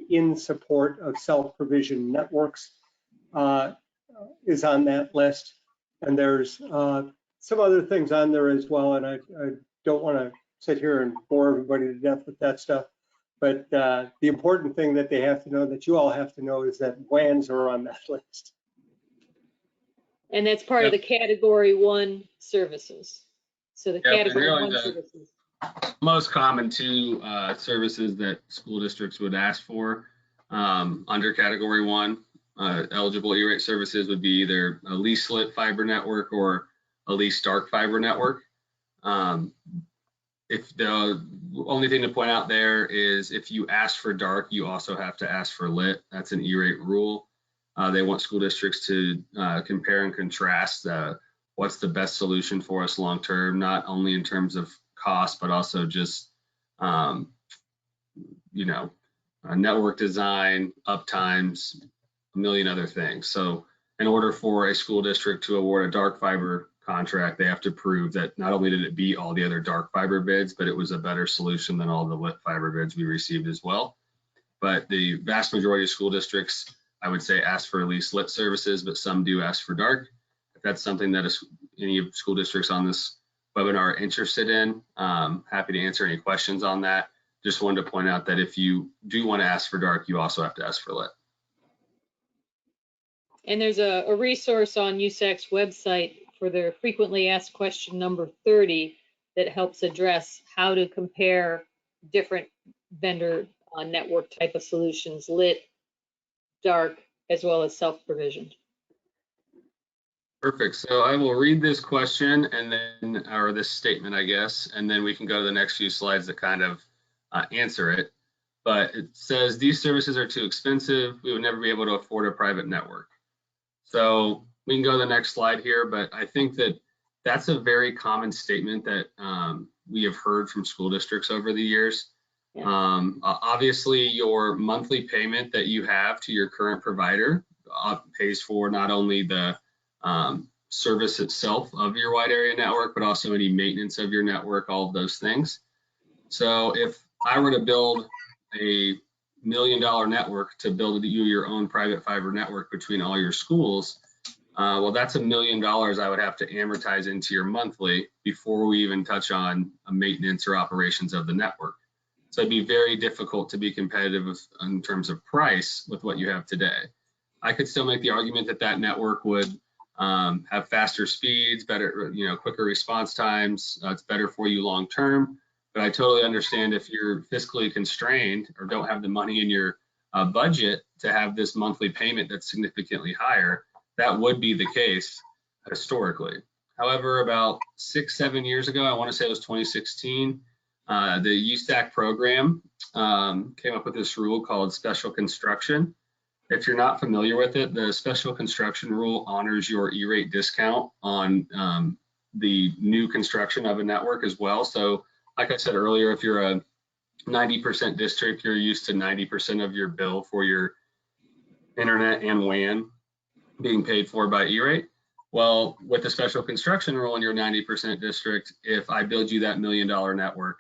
in support of self-provision networks is on that list. And there's some other things on there as well, and I don't want to sit here and bore everybody to death with that stuff. But the important thing that they have to know, that you all have to know, is that WANs are on that list. And that's part of the Category 1 services. So the Category 1 services. Most common 2 services that school districts would ask for under Category 1 eligible E-rate services would be either a lease lit fiber network or a lease dark fiber network. If the only thing to point out there is, if you ask for dark, you also have to ask for lit. That's an E-rate rule. They want school districts to compare and contrast what's the best solution for us long term, not only in terms of cost, but also just network design, uptimes, a million other things. So in order for a school district to award a dark fiber contract, they have to prove that not only did it beat all the other dark fiber bids, but it was a better solution than all the lit fiber bids we received as well. But the vast majority of school districts, I would say, ask for at least lit services, but some do ask for dark. If that's something that any of school districts on this webinar are interested in, happy to answer any questions on that. Just wanted to point out that if you do want to ask for dark, you also have to ask for lit. And there's a resource on USAC's website for their frequently asked question number 30 that helps address how to compare different vendor network type of solutions, lit, dark, as well as self-provisioned. Perfect. So I will read this question and then, or this statement, I guess, and then we can go to the next few slides that kind of answer it. But it says, these services are too expensive. We would never be able to afford a private network. So we can go to the next slide here, but I think that that's a very common statement that we have heard from school districts over the years. Yeah. Obviously, your monthly payment that you have to your current provider pays for not only the service itself of your wide area network, but also any maintenance of your network, all of those things. So if I were to build a $1 million network to build you your own private fiber network between all your schools, well, that's $1 million I would have to amortize into your monthly before we even touch on maintenance or operations of the network. So it'd be very difficult to be competitive in terms of price with what you have today. I could still make the argument that that network would have faster speeds, better, quicker response times. It's better for you long term. But I totally understand if you're fiscally constrained or don't have the money in your budget to have this monthly payment that's significantly higher. That would be the case historically. However, about 6-7 years ago, I want to say it was 2016, the USAC program came up with this rule called special construction. If you're not familiar with it, the special construction rule honors your E-rate discount on the new construction of a network as well. So like I said earlier, if you're a 90% district, you're used to 90% of your bill for your internet and WAN being paid for by E-rate. Well, with the special construction rule in your 90% district, if I build you that $1 million network,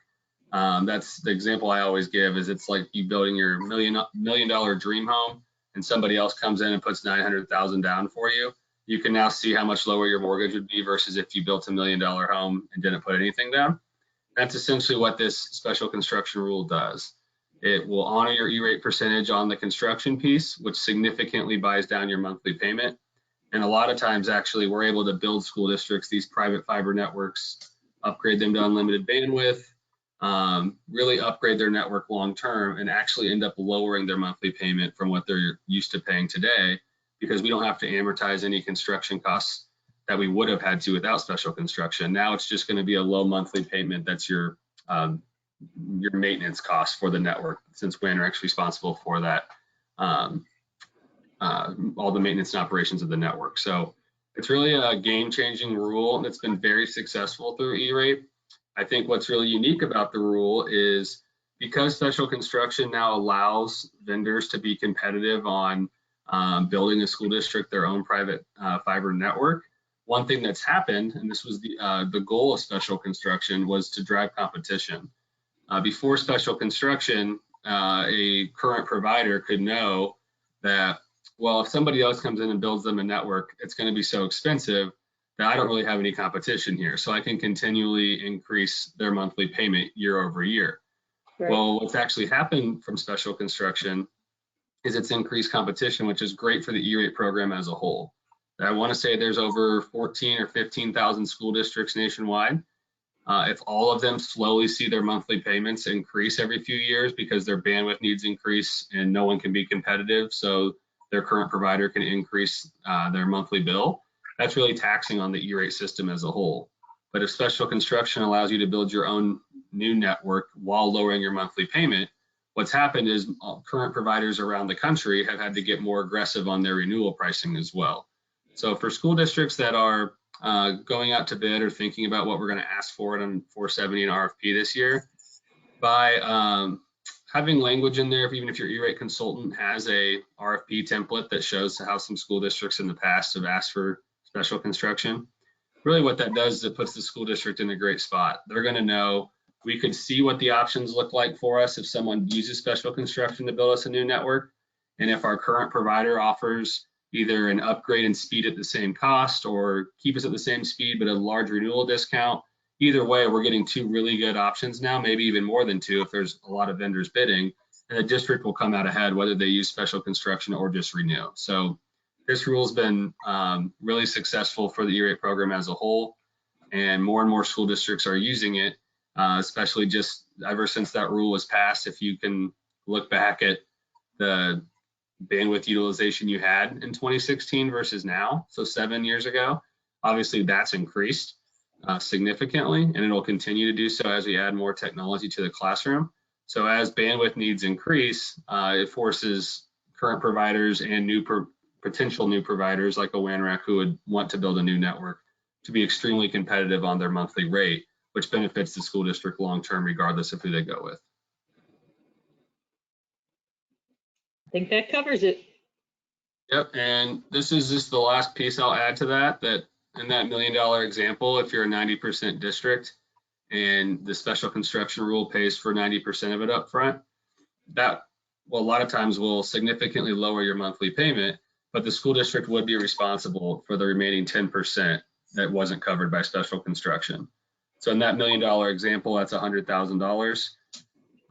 that's the example I always give, is it's like you building your $1 million dream home and somebody else comes in and puts 900,000 down for you. You can now see how much lower your mortgage would be versus if you built $1 million home and didn't put anything down. That's essentially what this special construction rule does. It will honor your E-rate percentage on the construction piece, which significantly buys down your monthly payment. And a lot of times, actually, we're able to build school districts, these private fiber networks, upgrade them to unlimited bandwidth, really upgrade their network long term, and actually end up lowering their monthly payment from what they're used to paying today, because we don't have to amortize any construction costs that we would have had to without special construction. Now it's just going to be a low monthly payment that's your maintenance cost for the network, since WAN are actually responsible for that, all the maintenance and operations of the network. So it's really a game-changing rule that's been very successful through E-rate. I think what's really unique about the rule is because special construction now allows vendors to be competitive on building a school district their own private fiber network. One thing that's happened, and this was the goal of special construction, was to drive competition. Before special construction, a current provider could know that, well, if somebody else comes in and builds them a network, it's going to be so expensive that I don't really have any competition here. So I can continually increase their monthly payment year over year. Right. Well, what's actually happened from special construction is it's increased competition, which is great for the E-rate program as a whole. I want to say there's over 14 or 15,000 school districts nationwide. If all of them slowly see their monthly payments increase every few years because their bandwidth needs increase and no one can be competitive, so their current provider can increase their monthly bill, that's really taxing on the E-rate system as a whole. But if special construction allows you to build your own new network while lowering your monthly payment, what's happened is current providers around the country have had to get more aggressive on their renewal pricing as well. So for school districts that are going out to bid or thinking about what we're going to ask for it on 470 and RFP this year, by having language in there, even if your E-rate consultant has a RFP template that shows how some school districts in the past have asked for special construction, really what that does is it puts the school district in a great spot. They're going to know, we could see what the options look like for us if someone uses special construction to build us a new network. And if our current provider offers either an upgrade in speed at the same cost or keep us at the same speed but a large renewal discount, either way, we're getting two really good options now, maybe even more than two if there's a lot of vendors bidding, and the district will come out ahead whether they use special construction or just renew. So This rule has been really successful for the E-rate program as a whole, and more school districts are using it, especially just ever since that rule was passed. If you can look back at the bandwidth utilization you had in 2016 versus now, so 7 years ago, obviously that's increased significantly, and it'll continue to do so as we add more technology to the classroom. So as bandwidth needs increase, it forces current providers and potential new providers like a WANRAC who would want to build a new network to be extremely competitive on their monthly rate, which benefits the school district long-term regardless of who they go with. I think that covers it. Yep, and this is just the last piece I'll add to that, that in that $1 million example, if you're a 90% district and the special construction rule pays for 90% of it up front, that, well, a lot of times will significantly lower your monthly payment, but the school district would be responsible for the remaining 10% that wasn't covered by special construction. So in that $1 million example, that's $100,000.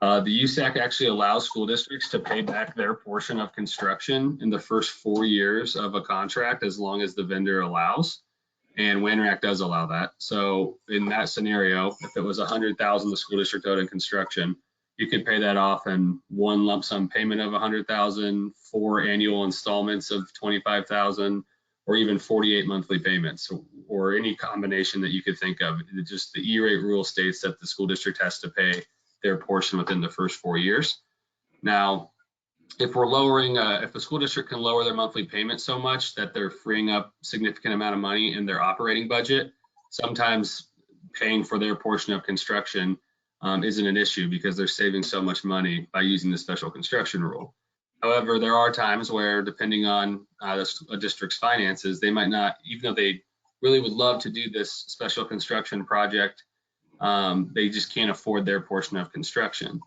The USAC actually allows school districts to pay back their portion of construction in the first 4 years of a contract, as long as the vendor allows. And WANRAC does allow that. So in that scenario, if it was $100,000 the school district owed in construction, you could pay that off in one lump sum payment of $100,000, 4 annual installments of $25,000, or even 48 monthly payments, or any combination that you could think of. Just the E-rate rule states that the school district has to pay their portion within the first 4 years. Now, if we're lowering, if the school district can lower their monthly payment so much that they're freeing up significant amount of money in their operating budget, sometimes paying for their portion of construction isn't an issue because they're saving so much money by using the special construction rule. However, there are times where, depending on a district's finances, they might not, even though they really would love to do this special construction project, they just can't afford their portion of construction.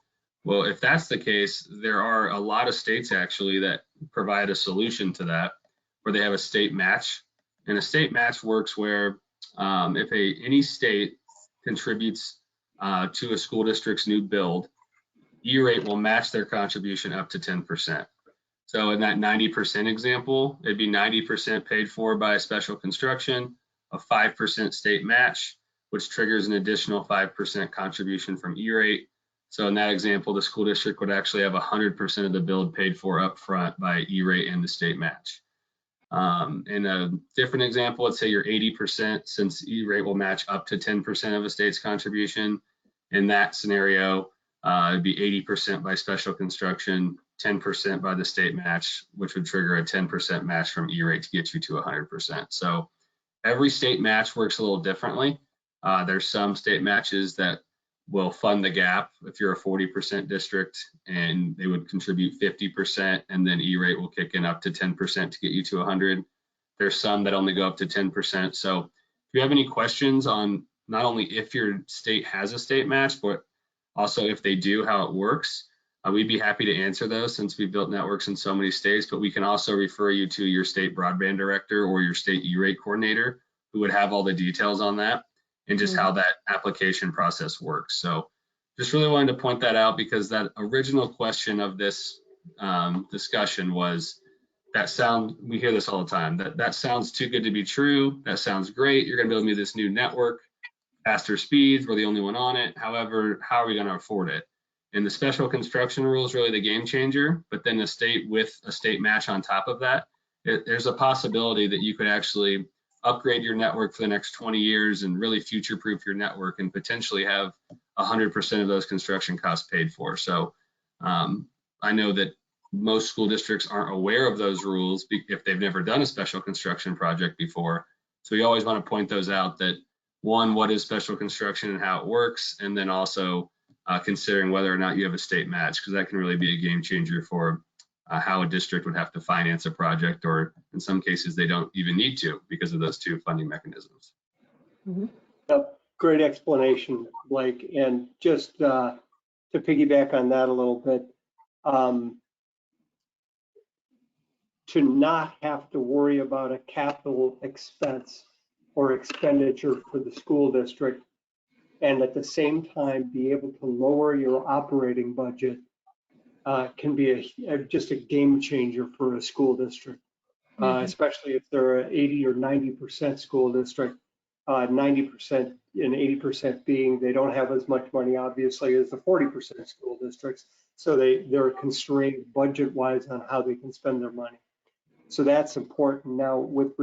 Well, if that's the case, there are a lot of states actually that provide a solution to that, where they have a state match. And a state match works where if any state contributes to a school district's new build, E-rate will match their contribution up to 10%. So in that 90% example, it'd be 90% paid for by special construction, a 5% state match, which triggers an additional 5% contribution from E-rate. So in that example, the school district would actually have 100% of the build paid for up front by E-rate and the state match. In a different example, let's say you're 80%, since E-rate will match up to 10% of a state's contribution. In that scenario, it'd be 80% by special construction, 10% by the state match, which would trigger a 10% match from E-rate to get you to 100%. So every state match works a little differently. There's some state matches that will fund the gap if you're a 40% district, and they would contribute 50%, and then E-rate will kick in up to 10% to get you to 100. There's some that only go up to 10%. So if you have any questions on not only if your state has a state match, but also if they do, how it works, we'd be happy to answer those, since we've built networks in so many states. But we can also refer you to your state broadband director or your state E-rate coordinator, who would have all the details on that and just how that application process works. So just really wanted to point that out, because that original question of this discussion was, we hear this all the time, that sounds too good to be true. That sounds great. You're gonna build me this new network, faster speeds, we're the only one on it. However, how are we gonna afford it? And the special construction rule is really the game changer, but then the state with a state match on top of that, there's a possibility that you could actually upgrade your network for the next 20 years and really future-proof your network and potentially have 100% of those construction costs paid for. So I know that most school districts aren't aware of those rules if they've never done a special construction project before. So we always want to point those out, that one, what is special construction and how it works, and then also considering whether or not you have a state match, because that can really be a game changer for how a district would have to finance a project, or in some cases they don't even need to because of those two funding mechanisms. Great explanation, Blake. And just to piggyback on that a little bit, to not have to worry about a capital expense or expenditure for the school district, and at the same time be able to lower your operating budget, can be just a game changer for a school district. especially if they're an 80 or 90% school district. 90% and 80% being they don't have as much money, obviously, as the 40% school districts. So they're constrained budget-wise on how they can spend their money. So that's important. Now, with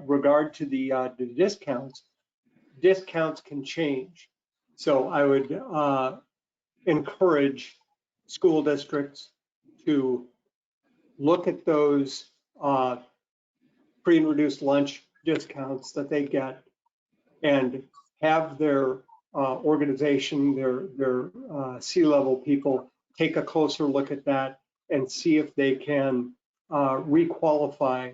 regard to the discounts can change. So I would encourage school districts to look at those free and reduced lunch discounts that they get and have their organization, their C-level people take a closer look at that and see if they can requalify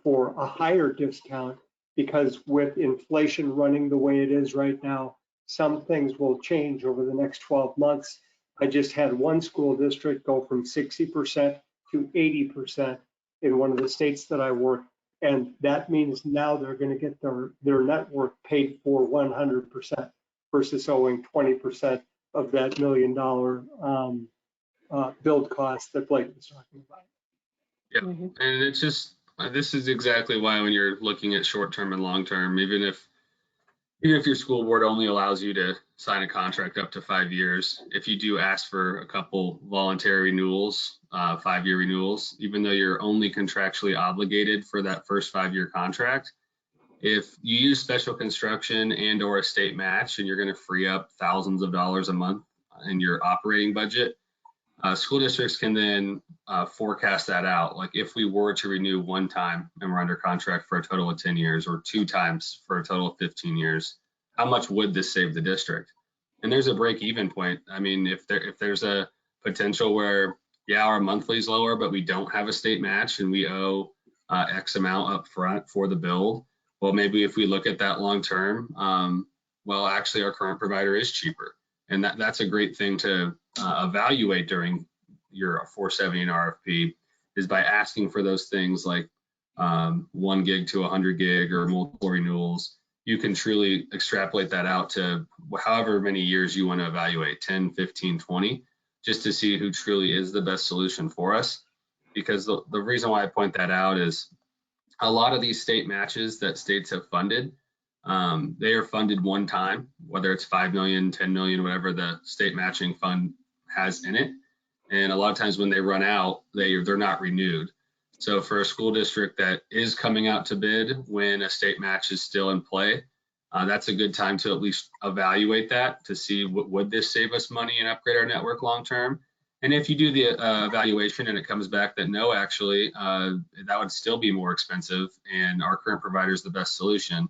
for a higher discount, because with inflation running the way it is right now, some things will change over the next 12 months. I just had one school district go from 60% to 80% in one of the states that I work. And that means now they're going to get their network paid for 100% versus owing 20% of that $1 million build cost that Blake was talking about. Yeah, and it's just, this is exactly why when you're looking at short-term and long-term, even if your school board only allows you to sign a contract up to 5 years, if you do ask for a couple voluntary renewals, 5-year renewals, even though you're only contractually obligated for that first 5-year contract, if you use special construction and or a state match and you're going to free up thousands of dollars a month in your operating budget, school districts can then forecast that out. Like if we were to renew one time and we're under contract for a total of 10 years or 2 times for a total of 15 years, how much would this save the district? And there's a break-even point. I mean, if there's a potential where, yeah, our monthly is lower, but we don't have a state match and we owe X amount up front for the build, well, maybe if we look at that long-term, well, actually our current provider is cheaper. And that's a great thing to evaluate during your 470 and RFP, is by asking for those things like 1 gig to 100 gig or multiple renewals. You can truly extrapolate that out to however many years you want to evaluate, 10, 15, 20, just to see who truly is the best solution for us. Because the reason why I point that out is a lot of these state matches that states have funded, they are funded one time, whether it's 5 million, 10 million, whatever the state matching fund has in it. And a lot of times when they run out, they're not renewed. So for a school district that is coming out to bid when a state match is still in play, that's a good time to at least evaluate that to see would this save us money and upgrade our network long term. And if you do the evaluation and it comes back that no, actually, that would still be more expensive and our current provider is the best solution.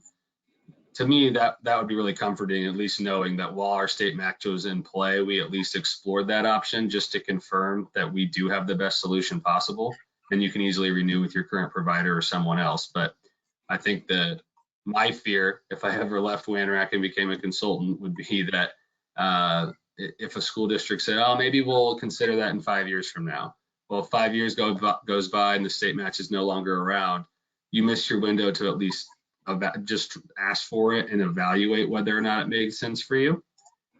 To me, that would be really comforting, at least knowing that while our state match was in play, we at least explored that option just to confirm that we do have the best solution possible. And you can easily renew with your current provider or someone else. But I think that my fear, if I ever left WANRAC and became a consultant, would be that if a school district said, oh, maybe we'll consider that in 5 years from now. Well, 5 years goes by and the state match is no longer around, you miss your window to at least just ask for it and evaluate whether or not it makes sense for you.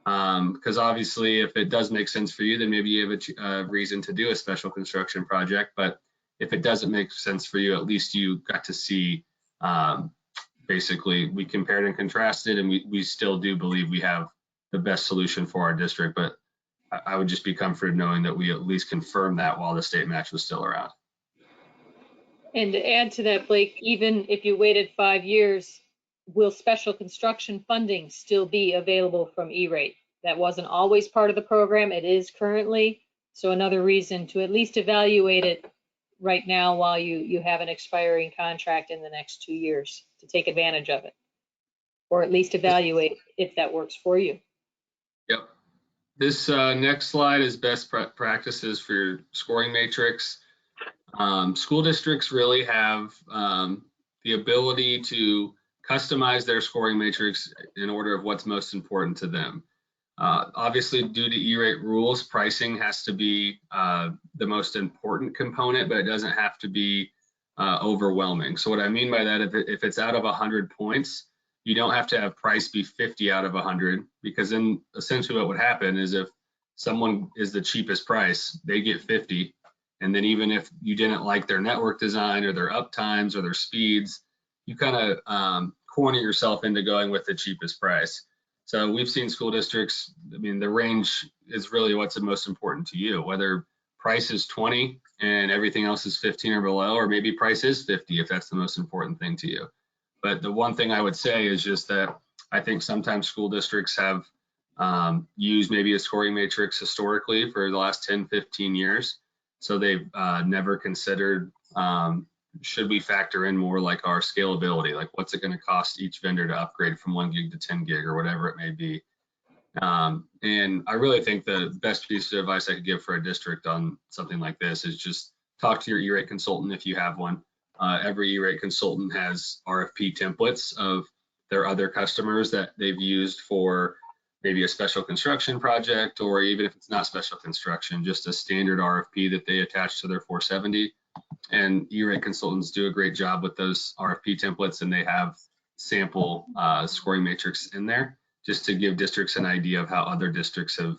Because obviously, if it does make sense for you, then maybe you have a reason to do a special construction project. But if it doesn't make sense for you, at least you got to see, basically, we compared and contrasted, and we still do believe we have the best solution for our district. But I would just be comforted knowing that we at least confirmed that while the state match was still around. And to add to that, Blake, even if you waited 5 years, will special construction funding still be available from E-rate? That wasn't always part of the program. It is currently. So another reason to at least evaluate it right now while you have an expiring contract in the next 2 years to take advantage of it, or at least evaluate if that works for you. Yep. This next slide is best practices for your scoring matrix. School districts really have the ability to customize their scoring matrix in order of what's most important to them. Obviously, due to E-rate rules, pricing has to be the most important component, but it doesn't have to be overwhelming. So what I mean by that, if it's out of 100 points, you don't have to have price be 50 out of 100, because then essentially what would happen is if someone is the cheapest price, they get 50. And then even if you didn't like their network design or their uptimes or their speeds, you kind of corner yourself into going with the cheapest price. So we've seen school districts, I mean, the range is really what's the most important to you, whether price is 20 and everything else is 15 or below, or maybe price is 50 if that's the most important thing to you. But the one thing I would say is just that I think sometimes school districts have used maybe a scoring matrix historically for the last 10, 15 years. So they've never considered, should we factor in more like our scalability, like what's it going to cost each vendor to upgrade from 1 gig to 10 gig or whatever it may be. And I really think the best piece of advice I could give for a district on something like this is just talk to your E-rate consultant if you have one. Every E-rate consultant has RFP templates of their other customers that they've used for maybe a special construction project, or even if it's not special construction, just a standard RFP that they attach to their 470. And E-rate consultants do a great job with those RFP templates, and they have sample scoring matrix in there just to give districts an idea of how other districts have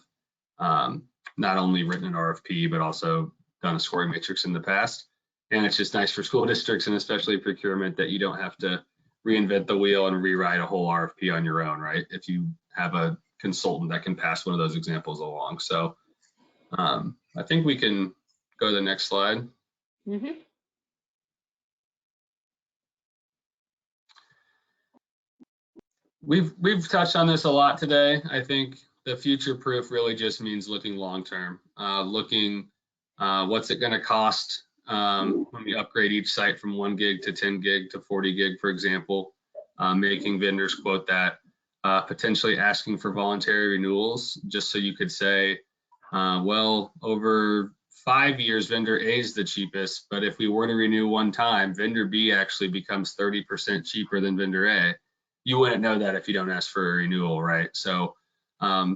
not only written an RFP, but also done a scoring matrix in the past. And it's just nice for school districts and especially procurement that you don't have to reinvent the wheel and rewrite a whole RFP on your own, right? If you have a consultant that can pass one of those examples along. So I think we can go to the next slide. Mm-hmm. We've touched on this a lot today. I think the future proof really just means looking long term, looking what's it going to cost when we upgrade each site from 1 gig to 10 gig to 40 gig, for example, making vendors quote that, potentially asking for voluntary renewals, just so you could say, well, over 5 years, vendor A is the cheapest, but if we were to renew one time, vendor B actually becomes 30% cheaper than vendor A. You wouldn't know that if you don't ask for a renewal, right? So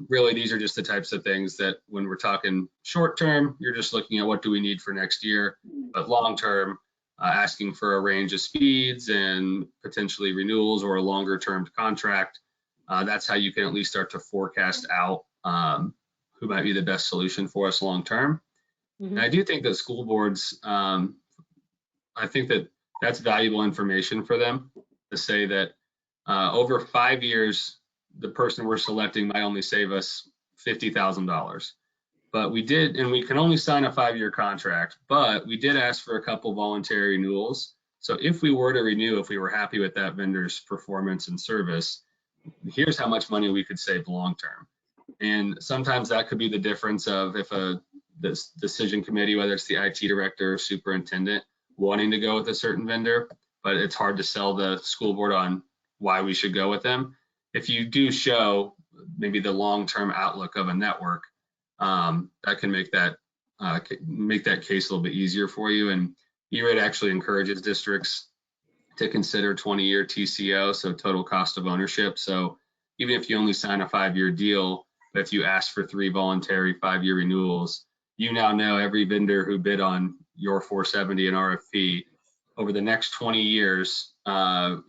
really, these are just the types of things that when we're talking short term, you're just looking at what do we need for next year, but long term, asking for a range of speeds and potentially renewals or a longer term contract. That's how you can at least start to forecast out who might be the best solution for us long term. Mm-hmm. And I do think that school boards, I think that that's valuable information for them to say that over 5 years, the person we're selecting might only save us $50,000. But we did, and we can only sign a 5-year contract, but we did ask for a couple voluntary renewals. So if we were to renew, if we were happy with that vendor's performance and service, here's how much money we could save long term. And sometimes that could be the difference of if this decision committee, whether it's the IT director or superintendent, wanting to go with a certain vendor, but it's hard to sell the school board on why we should go with them. If you do show maybe the long-term outlook of a network, that can make that case a little bit easier for you. And E-rate actually encourages districts to consider 20-year TCO, so total cost of ownership. So even if you only sign a 5-year deal, but if you ask for 3 voluntary 5-year renewals, you now know every vendor who bid on your 470 and RFP over the next 20 years,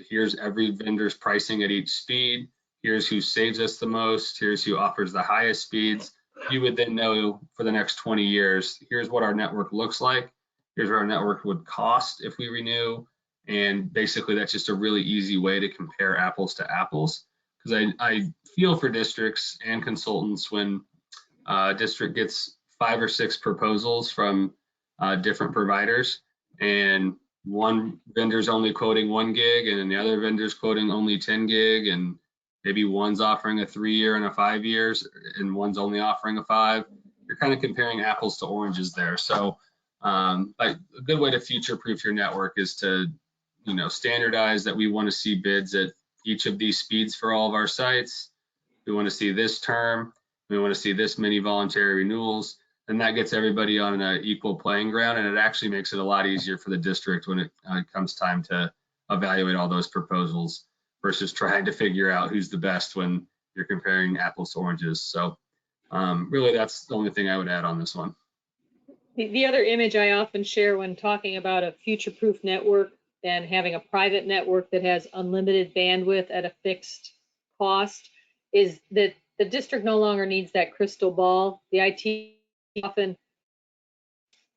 here's every vendor's pricing at each speed. Here's who saves us the most. Here's who offers the highest speeds. You would then know for the next 20 years, here's what our network looks like. Here's what our network would cost if we renew. And basically, that's just a really easy way to compare apples to apples. Because I feel for districts and consultants when a district gets 5 or 6 proposals from different providers, and one vendor's only quoting 1 gig, and then the other vendor's quoting only 10 gig, and maybe one's offering a 3-year and a 5 years, and one's only offering a 5. You're kind of comparing apples to oranges there. So a good way to future-proof your network is to standardize that we want to see bids at each of these speeds for all of our sites. We want to see this term. We want to see this many voluntary renewals. And that gets everybody on an equal playing ground. And it actually makes it a lot easier for the district when it comes time to evaluate all those proposals versus trying to figure out who's the best when you're comparing apples to oranges. So really, that's the only thing I would add on this one. The other image I often share when talking about a future-proof network and having a private network that has unlimited bandwidth at a fixed cost is that the district no longer needs that crystal ball. The IT often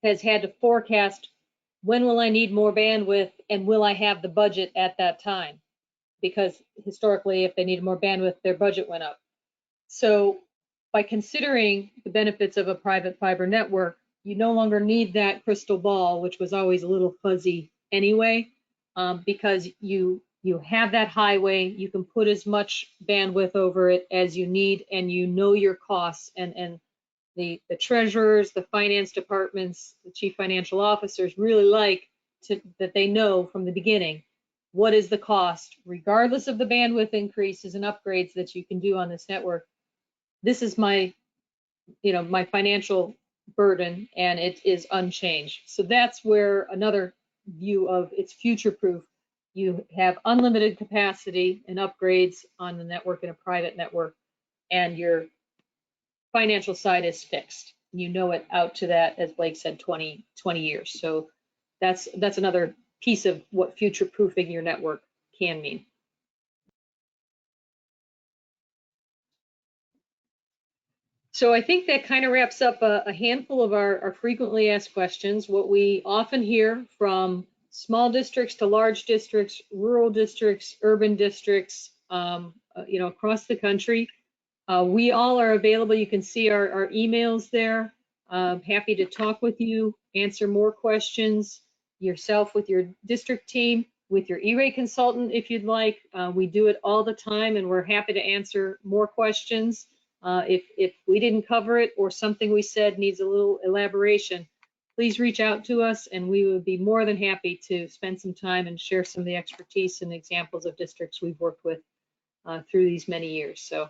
has had to forecast, when will I need more bandwidth and will I have the budget at that time? Because historically, if they needed more bandwidth, their budget went up. So by considering the benefits of a private fiber network, you no longer need that crystal ball, which was always a little fuzzy anyway, because you have that highway, you can put as much bandwidth over it as you need, and you know your costs, and the treasurers, the finance departments, the chief financial officers really like that they know from the beginning what is the cost, regardless of the bandwidth increases and upgrades that you can do on this network. This is my financial burden, and it is unchanged. So that's where another view of it's future-proof. You have unlimited capacity and upgrades on the network in a private network, and your financial side is fixed. You know it out to that, as Blake said, 20 years. So that's another piece of what future-proofing your network can mean. So I think that kind of wraps up a handful of our frequently asked questions. What we often hear from small districts to large districts, rural districts, urban districts, across the country. We all are available. You can see our emails there. Happy to talk with you, answer more questions yourself with your district team, with your E-rate consultant if you'd like. We do it all the time, and we're happy to answer more questions. If we didn't cover it or something we said needs a little elaboration, please reach out to us, and we would be more than happy to spend some time and share some of the expertise and examples of districts we've worked with through these many years. So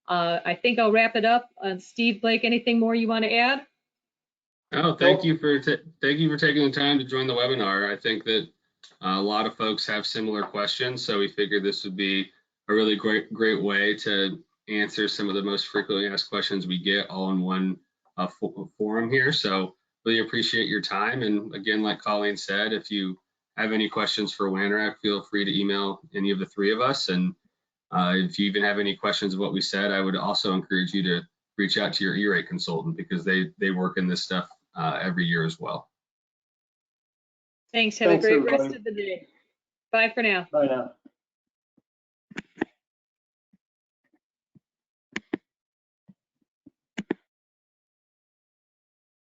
I think I'll wrap it up. Steve, Blake, anything more you want to add? Oh, thank you for taking the time to join the webinar. I think that a lot of folks have similar questions, so we figured this would be a really great way to answer some of the most frequently asked questions we get all in one forum here. So really appreciate your time. And again, like Colleen said, if you have any questions for WANRAC, feel free to email any of the three of us. And if you even have any questions of what we said, I would also encourage you to reach out to your E-rate consultant, because they work in this stuff every year as well. Thanks. Have a great rest of the day. Bye for now. Bye now.